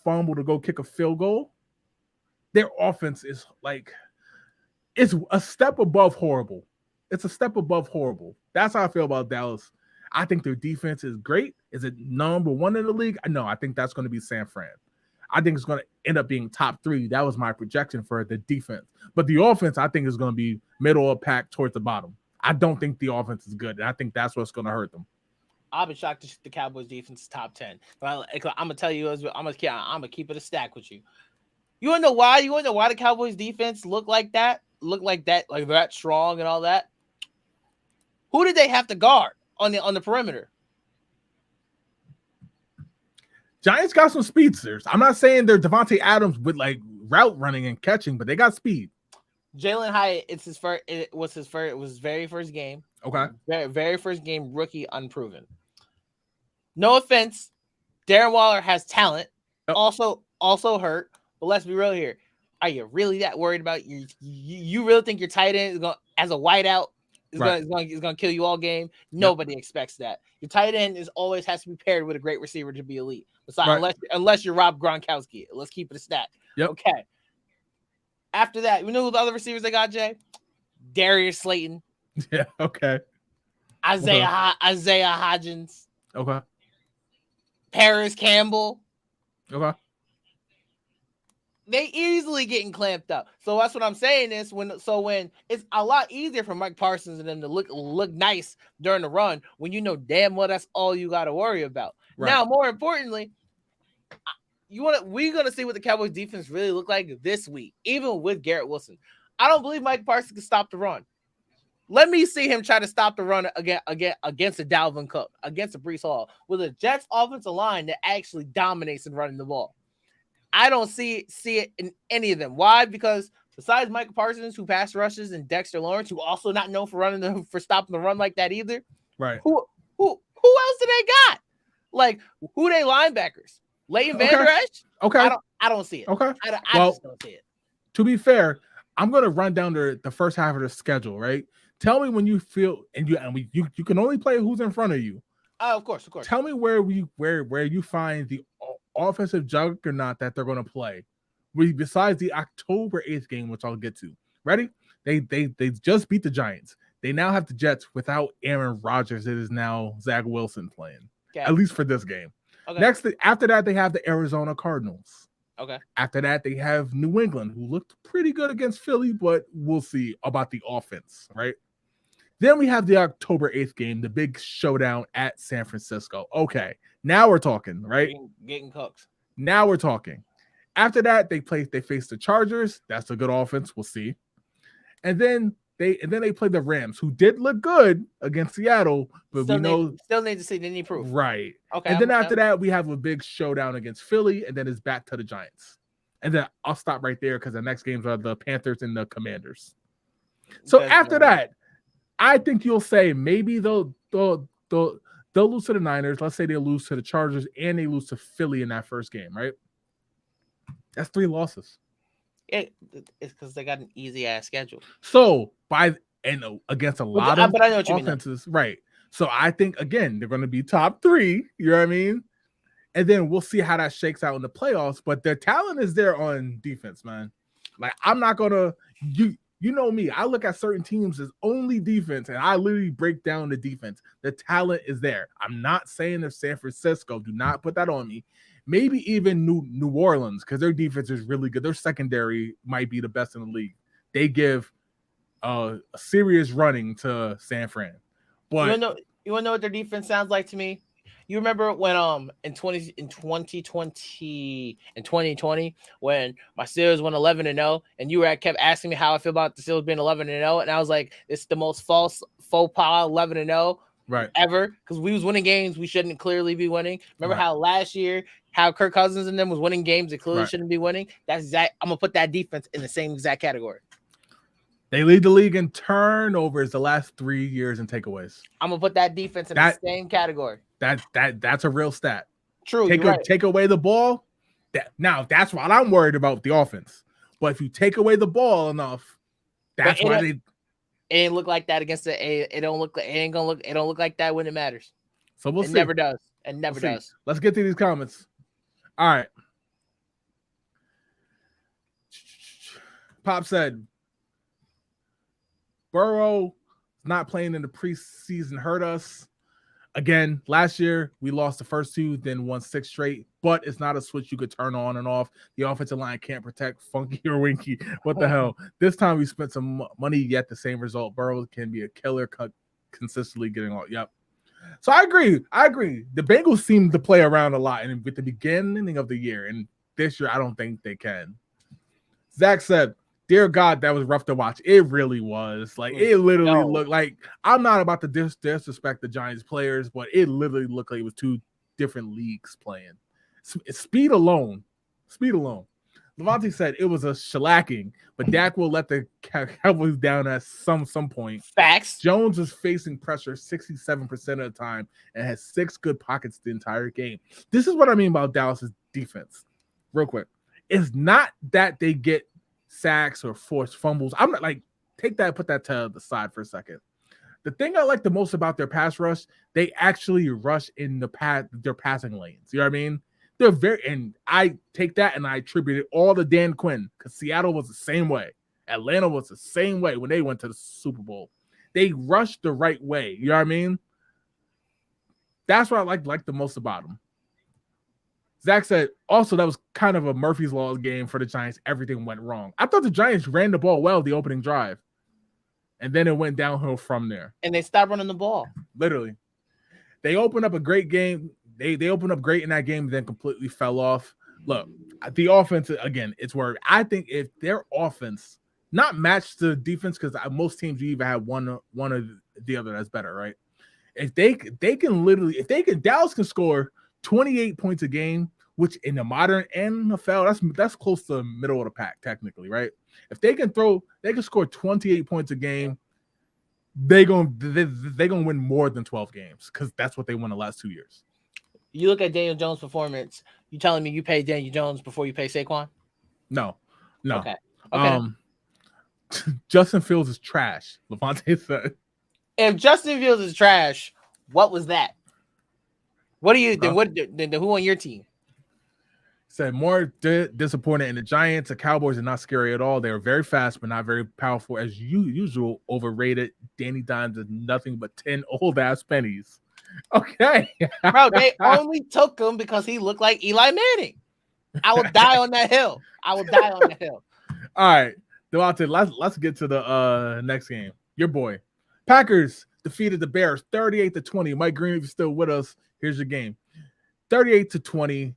fumble to go kick a field goal. Their offense is like, it's a step above horrible. It's a step above horrible. That's how I feel about Dallas. I think their defense is great. Is it number one in the league? No, I think that's going to be San Fran. I think it's going to end up being top 3. That was my projection for the defense. But the offense, I think, is going to be middle of pack towards the bottom. I don't think the offense is good, and I think that's what's going to hurt them. I'll be shocked if the Cowboys defense is top 10. But I'm gonna tell you, I'm gonna keep it a stack with you. You wanna know why? You wanna know why the Cowboys defense look like that, like that strong and all that? Who did they have to guard on the perimeter? Giants got some speedsters. I'm not saying they're Devontae Adams with like route running and catching, but they got speed. Jalen Hyatt, it was his very first game. Okay. Very first game, rookie, unproven. No offense, Darren Waller has talent. Yep. Also hurt. But let's be real here. Are you really that worried about you? You really think your tight end is going as a wideout is going to kill you all game? Nobody expects that. Your tight end always has to be paired with a great receiver to be elite. Besides, unless you're Rob Gronkowski. Let's keep it a stat. Yep. Okay. After that, you know who the other receivers they got, Jay? Darius Slayton. Yeah. Okay. Isaiah Hodgins. Okay. Paris Campbell. Okay. They easily getting clamped up. So that's what I'm saying is when it's a lot easier for Mike Parsons and them to look nice during the run when you know damn well that's all you got to worry about. Right. Now, more importantly, we're gonna see what the Cowboys defense really look like this week, even with Garrett Wilson. I don't believe Mike Parsons can stop the run. Let me see him try to stop the run again against a Dalvin Cook, against a Breece Hall, with a Jets offensive line that actually dominates in running the ball. I don't see it in any of them. Why? Because besides Michael Parsons, who pass rushes, and Dexter Lawrence, who also not known for stopping the run like that either. Right. Who else do they got? Like, who they linebackers? Leighton Vander Esch? Okay. I don't see it. Okay. I just don't see it. To be fair, I'm going to run down the first half of the schedule, right? Tell me when you feel, and you can only play who's in front of you. Of course. Tell me where you find the offensive juggernaut that they're going to play. Besides the October 8th game, which I'll get to. Ready? They just beat the Giants. They now have the Jets without Aaron Rodgers. It is now Zach Wilson playing, at least for this game. Okay. After that, they have the Arizona Cardinals. Okay. After that, they have New England, who looked pretty good against Philly, but we'll see about the offense, right? Then we have the October 8th game, the big showdown at San Francisco. Okay, now we're talking, right? Getting cooked. Now we're talking. After that, they face the Chargers. That's a good offense. We'll see. And then they play the Rams, who did look good against Seattle, but still need to see any proof. Right. Okay. And then after that, we have a big showdown against Philly, and then it's back to the Giants. And then I'll stop right there because the next games are the Panthers and the Commanders. So after that, I think you'll say maybe they'll lose to the Niners. Let's say they lose to the Chargers and they lose to Philly in that first game, right? That's 3 losses. It's because they got an easy ass schedule. So against a lot of I know what offenses, right? So I think again they're going to be top 3. You know what I mean? And then we'll see how that shakes out in the playoffs. But their talent is there on defense, man. Like I'm not gonna you know me. I look at certain teams as only defense, and I literally break down the defense. The talent is there. I'm not saying if San Francisco, do not put that on me. Maybe even New Orleans, because their defense is really good. Their secondary might be the best in the league. They give a serious running to San Fran. But you wanna know what their defense sounds like to me? You remember when in 2020 when my Steelers went 11-0 and you kept asking me how I feel about the Steelers being 11-0, and I was like, it's the most faux pas 11-0 Right. ever because we was winning games we shouldn't clearly be winning. Remember Right. how last year how Kirk Cousins and them was winning games that clearly Right. shouldn't be winning? That's exact. I'm gonna put that defense in the same exact category. They lead the league in turnovers the last 3 years in takeaways. I'm gonna put that defense in the same category. That's a real stat. True. You're right. Take away the ball. Now that's what I'm worried about the offense. But if you take away the ball enough, that's why they. It ain't look like that against the A. It don't look. It ain't gonna look. It don't look like that when it matters. So we'll see. It never does. It never does. Let's get to these comments. All right. Pop said, Burrow not playing in the preseason hurt us. Again, last year we lost the first 2, then won 6 straight, but it's not a switch you could turn on and off. The offensive line can't protect Funky or Winky. What the hell? This time we spent some money, yet the same result. Burrow can be a killer, consistently getting all. Yep. So I agree. The Bengals seem to play around a lot and with the beginning of the year, and this year I don't think they can. Zach said, dear God, that was rough to watch. It really was. Like, it literally looked like, I'm not about to disrespect the Giants players, but it literally looked like it was 2 different leagues playing. Speed alone. Levante said it was a shellacking, but Dak will let the Cowboys down at some point. Facts. Jones was facing pressure 67% of the time and had 6 good pockets the entire game. This is what I mean about Dallas's defense. Real quick. It's not that they get sacks or forced fumbles. I'm not like, put that to the side for a second. The thing I like the most about their pass rush, they actually rush in their passing lanes. You know what I mean? They're and I take that and I attribute it all to Dan Quinn, because Seattle was the same way. Atlanta was the same way when they went to the Super Bowl. They rushed the right way. You know what I mean? That's what I like the most about them. Zach said, also, that was kind of a Murphy's Law game for the Giants. Everything went wrong. I thought the Giants ran the ball well the opening drive. And then it went downhill from there. And they stopped running the ball. Literally. They opened up a great game. They opened up great in that game, then completely fell off. Look, the offense, again, it's where I think if their offense not matched the defense, because most teams you even have one or the other that's better, right? If they can Dallas can score 28 points a game, which in the modern NFL, that's close to the middle of the pack, technically, right? If they can score 28 points a game, they're gonna win more than 12 games, because that's what they won the last 2 years. You look at Daniel Jones' performance. You telling me you pay Daniel Jones before you pay Saquon? No. Okay. Justin Fields is trash, Levante said. If Justin Fields is trash, what was that? What do you then? Who on your team? Said more disappointed in the Giants. The Cowboys are not scary at all. They are very fast, but not very powerful as usual. Overrated. Danny Dimes is nothing but 10 old ass pennies. Okay, bro. They only took him because he looked like Eli Manning. I will die on that hill. All right, Devontae, let's get to the next game. Your boy, Packers defeated the Bears 38-20. Mike Green, if you're still with us, here's your game. 38-20.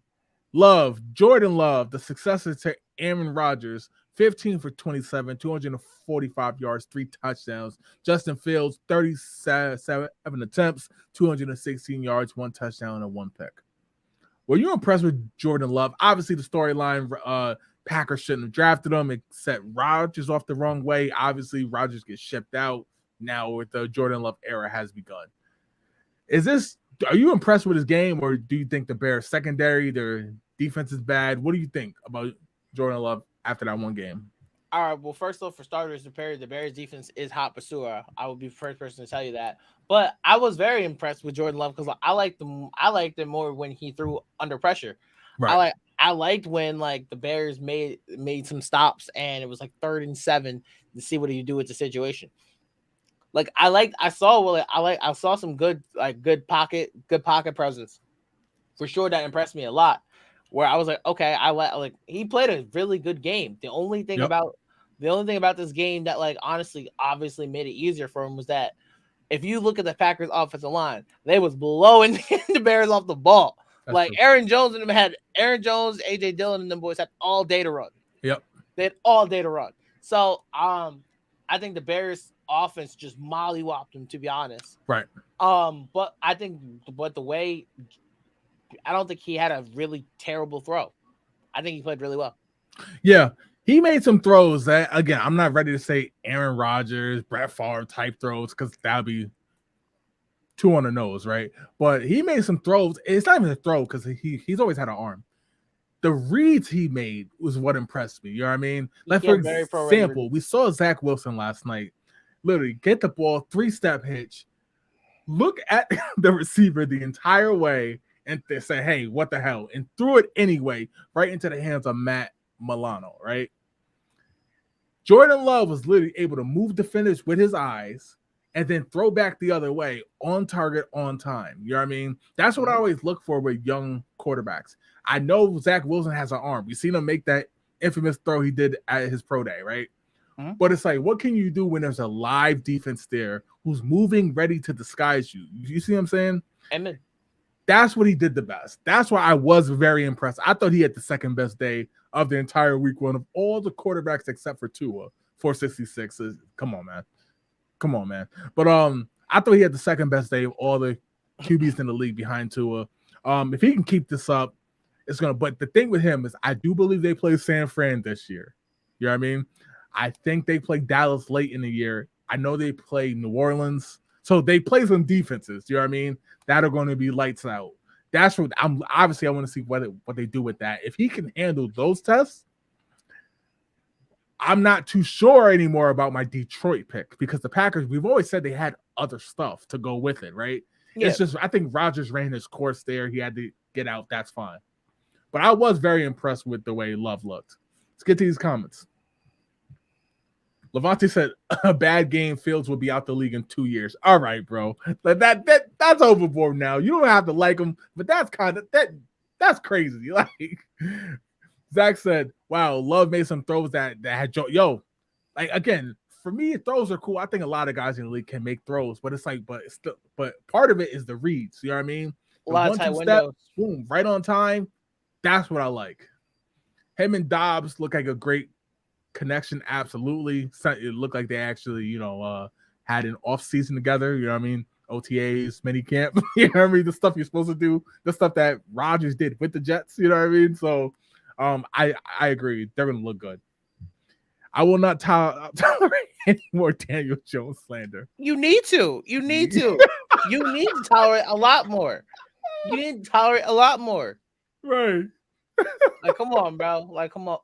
Jordan Love, the successor to Aaron Rodgers, 15 for 27, 245 yards, 3 touchdowns. Justin Fields, 37 attempts, 216 yards, 1 touchdown, and 1 pick. Were you impressed with Jordan Love? Obviously, the storyline, Packers shouldn't have drafted him. It set Rodgers off the wrong way. Obviously, Rodgers gets shipped out. Now with the Jordan Love era has begun. Are you impressed with his game, or do you think the Bears secondary, their defense is bad? What do you think about Jordan Love after that one game? All right. Well, first off, for starters, the Bears defense is hot pursuer. I would be the first person to tell you that. But I was very impressed with Jordan Love because I liked him more when he threw under pressure. Right. I liked when like the Bears made some stops and it was like 3rd and 7 to see what do you do with the situation. Like I saw some good pocket presence. For sure, that impressed me a lot. Where I was like, okay, he played a really good game. The only thing about this game that obviously made it easier for him was that if you look at the Packers offensive line, they was blowing the Bears off the ball. That's true. Aaron Jones, AJ Dillon and them boys had all day to run. Yep. They had all day to run. So I think the Bears offense just mollywopped him, to be honest. Right. But I think, the way, I don't think he had a really terrible throw. I think he played really well. Yeah. He made some throws that, again, I'm not ready to say Aaron Rodgers, Brett Favre type throws because that'd be too on the nose, right? But he made some throws. It's not even a throw because he's always had an arm. The reads he made was what impressed me. You know what I mean? Like, for example, we saw Zach Wilson last night literally get the ball, 3-step hitch, look at the receiver the entire way, and they say, hey, what the hell? And threw it anyway, right into the hands of Matt Milano, right? Jordan Love was literally able to move defenders with his eyes and then throw back the other way, on target, on time. You know what I mean? That's what I always look for with young quarterbacks. I know Zach Wilson has an arm. We've seen him make that infamous throw he did at his pro day, right? Mm-hmm. But it's like, what can you do when there's a live defense there who's moving, ready to disguise you? You see what I'm saying? Amen. That's what he did the best. That's why I was very impressed. I thought he had the second best day of the entire week one of all the quarterbacks except for Tua. 466 is, come on, man. But I thought he had the second best day of all the QBs in the league behind Tua. If he can keep this up, it's gonna. But the thing with him is, I do believe they play San Fran this year. You know what I mean? I think they play Dallas late in the year. I know they play New Orleans, so they play some defenses. You know what I mean? That are going to be lights out. That's what I'm. Obviously, I want to see what they do with that. If he can handle those tests, I'm not too sure anymore about my Detroit pick because the Packers, we've always said they had other stuff to go with it, right? Yeah. It's just, I think Rodgers ran his course there. He had to get out. That's fine. But I was very impressed with the way Love looked. Let's get to these comments. Levante said, a bad game, Fields will be out the league in 2 years. All right, bro. That's overboard now. You don't have to like him, but that's that's crazy. Like, Zach said, wow, Love made some throws that had like, again, for me, throws are cool. I think a lot of guys in the league can make throws, but it's like, but part of it is the reads. You know what I mean? A lot of tight windows. Boom, right on time. That's what I like. Him and Dobbs look like a great connection. Absolutely. It looked like they actually, had an off season together. You know what I mean? OTAs, mini camp. You know what I mean? The stuff you're supposed to do, the stuff that Rodgers did with the Jets. You know what I mean? So, I agree. They're gonna look good. I will not tolerate any more Daniel Jones slander. You need to. You need to tolerate a lot more. You need to tolerate a lot more. Right. Like, come on, bro. Like, come on.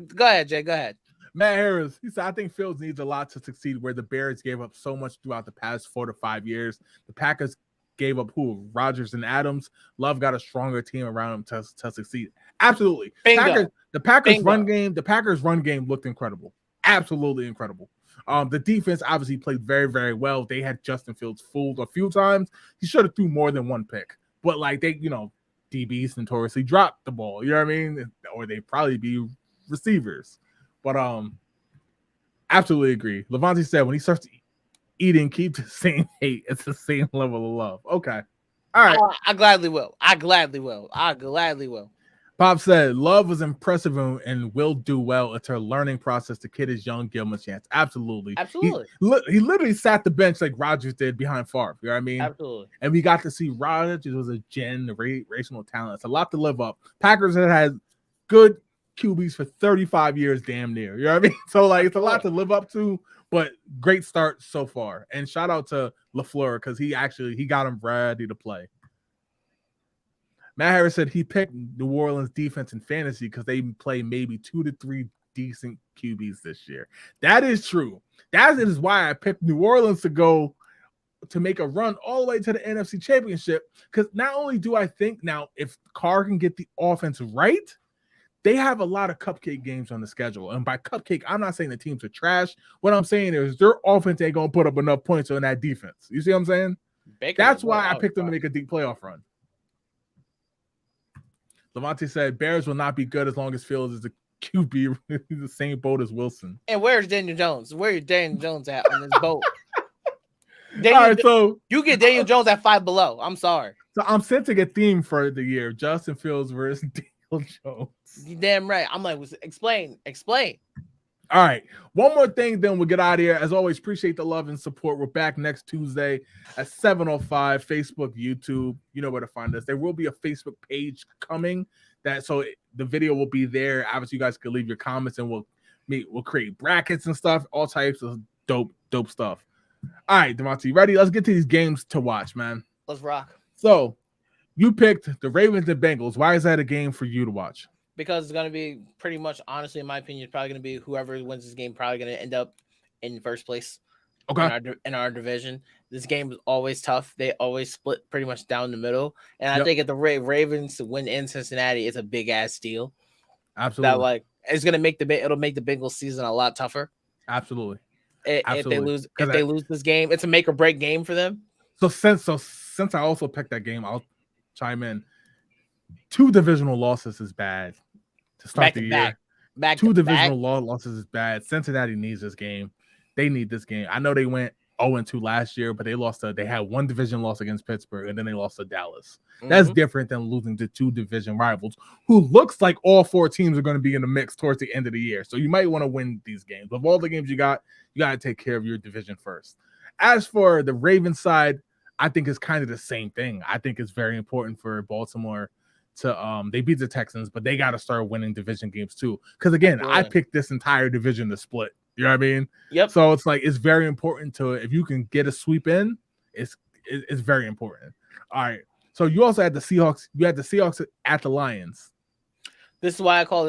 Go ahead, Jay. Go ahead. Matt Harris, he said, I think Fields needs a lot to succeed where the Bears gave up so much throughout the past 4 to 5 years. The Packers gave up Rodgers and Adams. Love got a stronger team around him to succeed. Absolutely. The Packers run game looked incredible. Absolutely incredible. The defense obviously played very, very well. They had Justin Fields fooled a few times. He should have threw more than one pick. But like DBs notoriously drop the ball. You know what I mean? Or they probably be receivers. But absolutely agree. Levante said when he starts eating, keep the same hate. It's the same level of love. Okay. All right. I gladly will. Bob said, Love was impressive and will do well. It's her learning process. The kid is young. Give him a chance. Absolutely. He literally sat the bench like Rodgers did behind Favre. You know what I mean? Absolutely. And we got to see Rodgers was a racial talent. It's a lot to live up. Packers have had good QBs for 35 years, damn near. You know what I mean? So, like, it's a lot to live up to, but great start so far. And shout out to LaFleur because he got him ready to play. Matt Harris said he picked New Orleans defense in fantasy because they play maybe 2 to 3 decent QBs this year. That is true. That is why I picked New Orleans to go to make a run all the way to the NFC Championship. Because not only do I think now if Carr can get the offense right, they have a lot of cupcake games on the schedule. And by cupcake, I'm not saying the teams are trash. What I'm saying is their offense ain't going to put up enough points on that defense. You see what I'm saying? That's why I picked them to make a deep playoff run. Levante said Bears will not be good as long as Fields is the QB in the same boat as Wilson. And where's Daniel Jones? Where is Daniel Jones at on this boat? All right, so you get Daniel Jones at 5 below. I'm sorry. So I'm sensing a theme for the year: Justin Fields versus Daniel Jones. You damn right. I'm like, explain. All right. One more thing, then we'll get out of here. As always, appreciate the love and support. We're back next Tuesday at 7:05. Facebook, YouTube. You know where to find us. There will be a Facebook page coming. The video will be there. Obviously, you guys can leave your comments, and we'll create brackets and stuff, all types of dope stuff. All right, Devontae, you ready? Let's get to these games to watch, man. Let's rock. So you picked the Ravens and Bengals. Why is that a game for you to watch? Because it's going to be pretty much, honestly, in my opinion, it's probably going to be whoever wins this game probably going to end up in first place. Okay. In our division. This game is always tough. They always split pretty much down the middle. And I think if the Ravens win in Cincinnati, it's a big ass deal. Absolutely. That it's gonna make it'll make the Bengals season a lot tougher. Absolutely. If they lose this game, it's a make or break game for them. So since I also picked that game, I'll chime in. 2 divisional losses is bad to start the year. Two divisional losses is bad. Cincinnati needs this game. They need this game. I know they went 0-2 last year, but they had 1 division loss against Pittsburgh, and then they lost to Dallas. Mm-hmm. That's different than losing to 2 division rivals who looks like all 4 teams are going to be in the mix towards the end of the year. So you might want to win these games. Of all the games you got to take care of your division first. As for the Ravens side, I think it's kind of the same thing. I think it's very important for Baltimore to they beat the Texans, but they got to start winning division games too. Because again, I picked this entire division to split. You know what I mean? Yep. So it's it's very important if you can get a sweep in, it's very important. All right. So you also had the Seahawks. You had the Seahawks at the Lions. This is what I call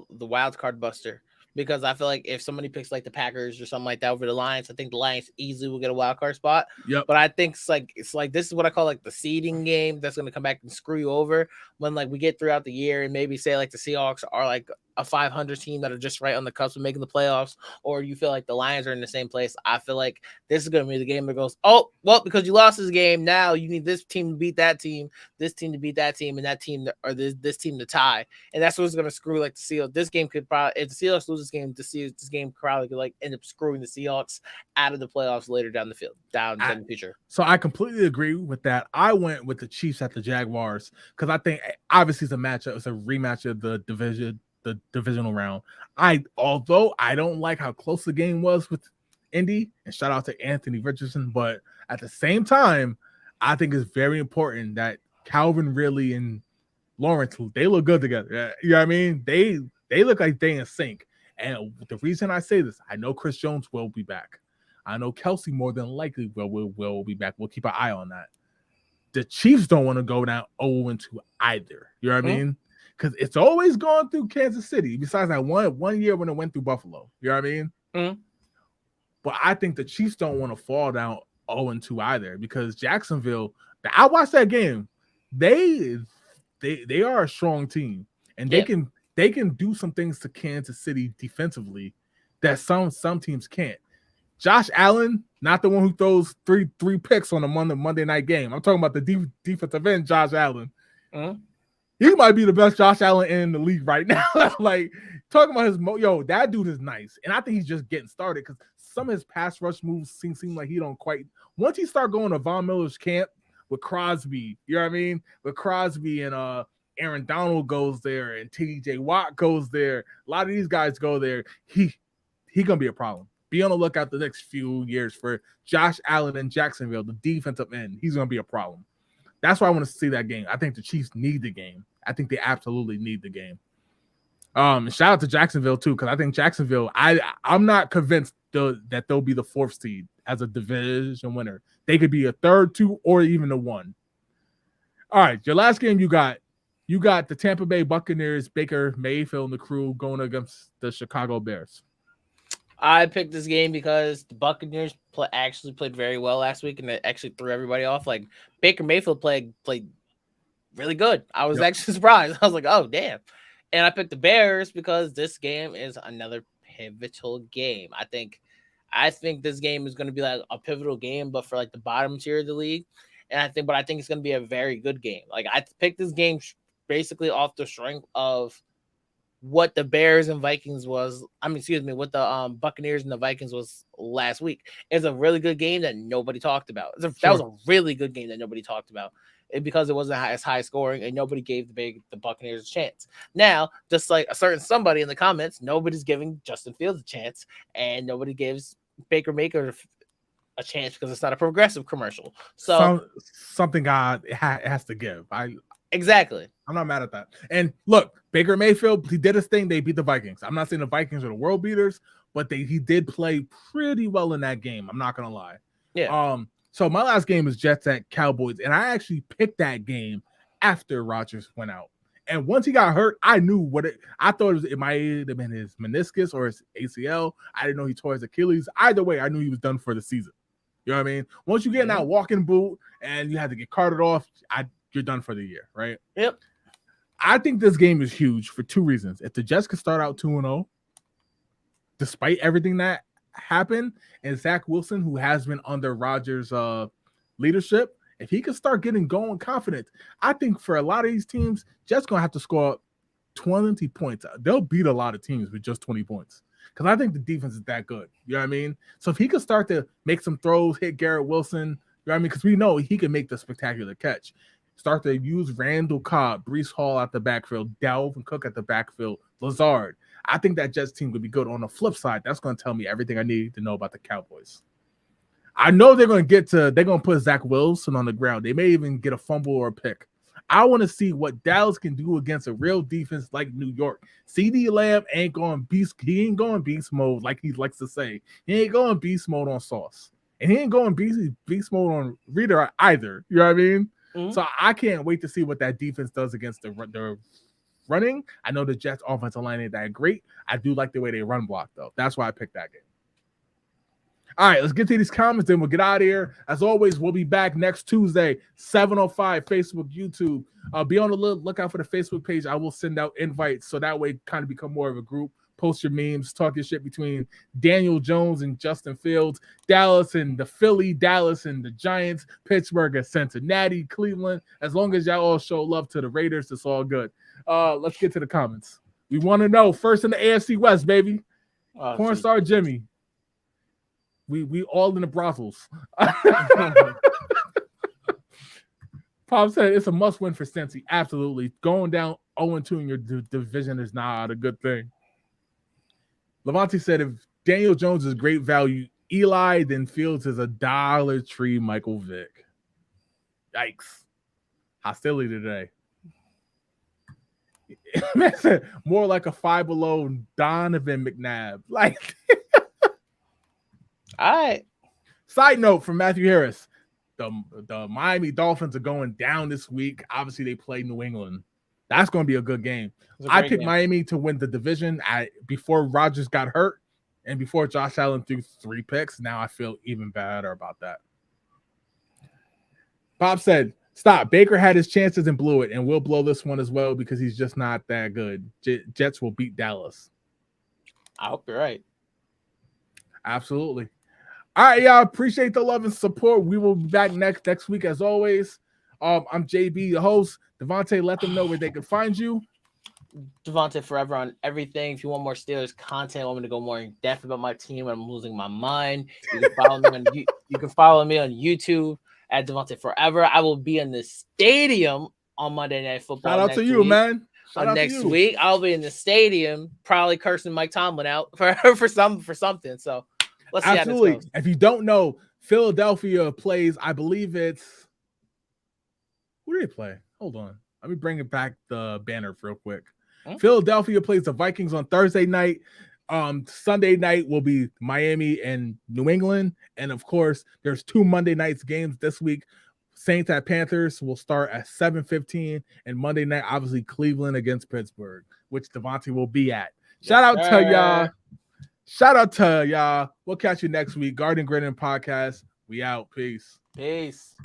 the wild card buster. Because I feel like if somebody picks the Packers or something like that over the Lions, I think the Lions easily will get a wild card spot. Yep. But I think it's like this is what I call the seeding game that's going to come back and screw you over when we get throughout the year and maybe say the Seahawks are a 500 team that are just right on the cusp of making the playoffs, or you feel like the Lions are in the same place. I feel like this is going to be the game that goes, oh, well, because you lost this game, now you need this team to beat that team, this team to beat that team, and that team this team to tie. And that's what's going to screw the Seahawks. This game could probably, if the Seahawks lose this game, this game probably could end up screwing the Seahawks out of the playoffs later down the field, in the future. So I completely agree with that. I went with the Chiefs at the Jaguars because I think obviously it's a matchup. It's a rematch of the divisional round. Although I don't like how close the game was with Indy, and shout out to Anthony Richardson, but at the same time, I think it's very important that Calvin Ridley and Lawrence, they look good together. You know what I mean? They look like they in sync. And the reason I say this, I know Chris Jones will be back. I know Kelsey more than likely will be back. We'll keep an eye on that. The Chiefs don't want to go down 0-2 either. You know what I mean? Because it's always gone through Kansas City. Besides that one year when it went through Buffalo. You know what I mean? Mm-hmm. But I think the Chiefs don't want to fall down 0-2 either, because Jacksonville, I watched that game. They are a strong team, and they can do some things to Kansas City defensively that some teams can't. Josh Allen, not the one who throws three picks on a Monday night game. I'm talking about the defensive end, Josh Allen. Mm-hmm. He might be the best Josh Allen in the league right now. Talking about that dude is nice. And I think he's just getting started because some of his pass rush moves seem like he don't quite. Once he start going to Von Miller's camp with Crosby, you know what I mean? With Crosby and Aaron Donald goes there and TJ Watt goes there. A lot of these guys go there. He gonna be a problem. Be on the lookout the next few years for Josh Allen in Jacksonville, the defensive end. He's gonna be a problem. That's why I want to see that game. I think the Chiefs need the game. I think they absolutely need the game. Shout out to Jacksonville too, because I think Jacksonville, I'm not convinced that they'll be the 4th seed as a division winner. They could be a 3rd, 2, or even a 1. All right, your last game you got the Tampa Bay Buccaneers, Baker Mayfield and the crew going against the Chicago Bears. I picked this game because the Buccaneers actually played very well last week, and it actually threw everybody off. Baker Mayfield played really good. I was actually surprised. I was like, oh, damn. And I picked the Bears because this game is another pivotal game. I think this game is going to be a pivotal game, but for the bottom tier of the league. And I think it's going to be a very good game. I picked this game basically off the strength of what the Bears and Vikings was. What the Buccaneers and the Vikings was last week. It's a really good game that nobody talked about. That was a really good game that nobody talked about. because it wasn't as high scoring and nobody gave the Buccaneers a chance. Now, just like a certain somebody in the comments, nobody's giving Justin Fields a chance and nobody gives Baker Mayfield a chance because it's not a progressive commercial. So something God has to give. Exactly. I'm not mad at that. And look, Baker Mayfield, he did his thing. They beat the Vikings. I'm not saying the Vikings are the world beaters, but he did play pretty well in that game. I'm not gonna lie. Yeah. So my last game is Jets at Cowboys, and I actually picked that game after Rodgers went out. And once he got hurt, I knew I thought it might have been his meniscus or his ACL. I didn't know he tore his Achilles. Either way, I knew he was done for the season. You know what I mean? Once you get in that walking boot and you had to get carted off, you're done for the year, right? Yep. I think this game is huge for two reasons. If the Jets could start out 2-0, despite everything that happened, and Zach Wilson, who has been under Rodgers' leadership, if he could start getting going confident, I think for a lot of these teams, Jets going to have to score 20 points. They'll beat a lot of teams with just 20 points because I think the defense is that good. You know what I mean? So if he could start to make some throws, hit Garrett Wilson, you know what I mean? Because we know he can make the spectacular catch. Start to use Randall Cobb, Breece Hall at the backfield, Dalvin Cook at the backfield, Lazard. I think that Jets team could be good. On the flip side, that's going to tell me everything I need to know about the Cowboys. I know they're going to put Zach Wilson on the ground. They may even get a fumble or a pick. I want to see what Dallas can do against a real defense like New York. CeeDee Lamb ain't going beast. He ain't going beast mode like he likes to say. He ain't going beast mode on Sauce, and he ain't going beast mode on Reader either. You know what I mean? Mm-hmm. So I can't wait to see what that defense does against the running. I know the Jets offensive line ain't that great. I do like the way they run block, though. That's why I picked that game. All right, let's get to these comments, then we'll get out of here. As always, we'll be back next Tuesday, 7:05, Facebook, YouTube. Be on the lookout for the Facebook page. I will send out invites so that way kind of become more of a group. Post your memes, talk your shit between Daniel Jones and Justin Fields, Dallas and the Philly, Dallas and the Giants, Pittsburgh and Cincinnati, Cleveland. As long as y'all all show love to the Raiders, it's all good. Let's get to the comments. We want to know first in the AFC West, baby. Porn star Jimmy. We all in the brothels. Pop said it's a must win for Cincy. Absolutely. Going down 0-2 in your division is not a good thing. Levante said if Daniel Jones is great value, Eli, then Fields is a Dollar Tree Michael Vick. Yikes. Hostility today. Man said more like a Five Below Donovan McNabb. Like all right. Side note from Matthew Harris. The Miami Dolphins are going down this week. Obviously, they play New England. That's going to be a good game. I picked Miami to win the division before Rodgers got hurt and before Josh Allen threw 3 picks. Now I feel even better about that. Bob said, stop. Baker had his chances and blew it, and we'll blow this one as well because he's just not that good. Jets will beat Dallas. I hope you're right. Absolutely. All right, y'all. Appreciate the love and support. We will be back next week as always. I'm JB, the host. Devontae, let them know where they can find you. Devontae Forever on everything. If you want more Steelers content, want me to go more in depth about my team, I'm losing my mind. You can follow me on YouTube at Devontae Forever. I will be in the stadium on Monday Night Football. Shout out to you, man. Next week, I'll be in the stadium, probably cursing Mike Tomlin out for something. So let's see. Absolutely. How this goes. If you don't know, Philadelphia plays. I believe it's who do they play? Hold on. Let me bring it back the banner real quick. Philadelphia plays the Vikings on Thursday night. Sunday night will be Miami and New England. And of course, there's 2 Monday nights games this week. Saints at Panthers will start at 7:15. And Monday night, obviously, Cleveland against Pittsburgh, which Devontae will be at. Shout out to y'all. Shout out to y'all. We'll catch you next week. Gridiron Podcast. We out. Peace. Peace.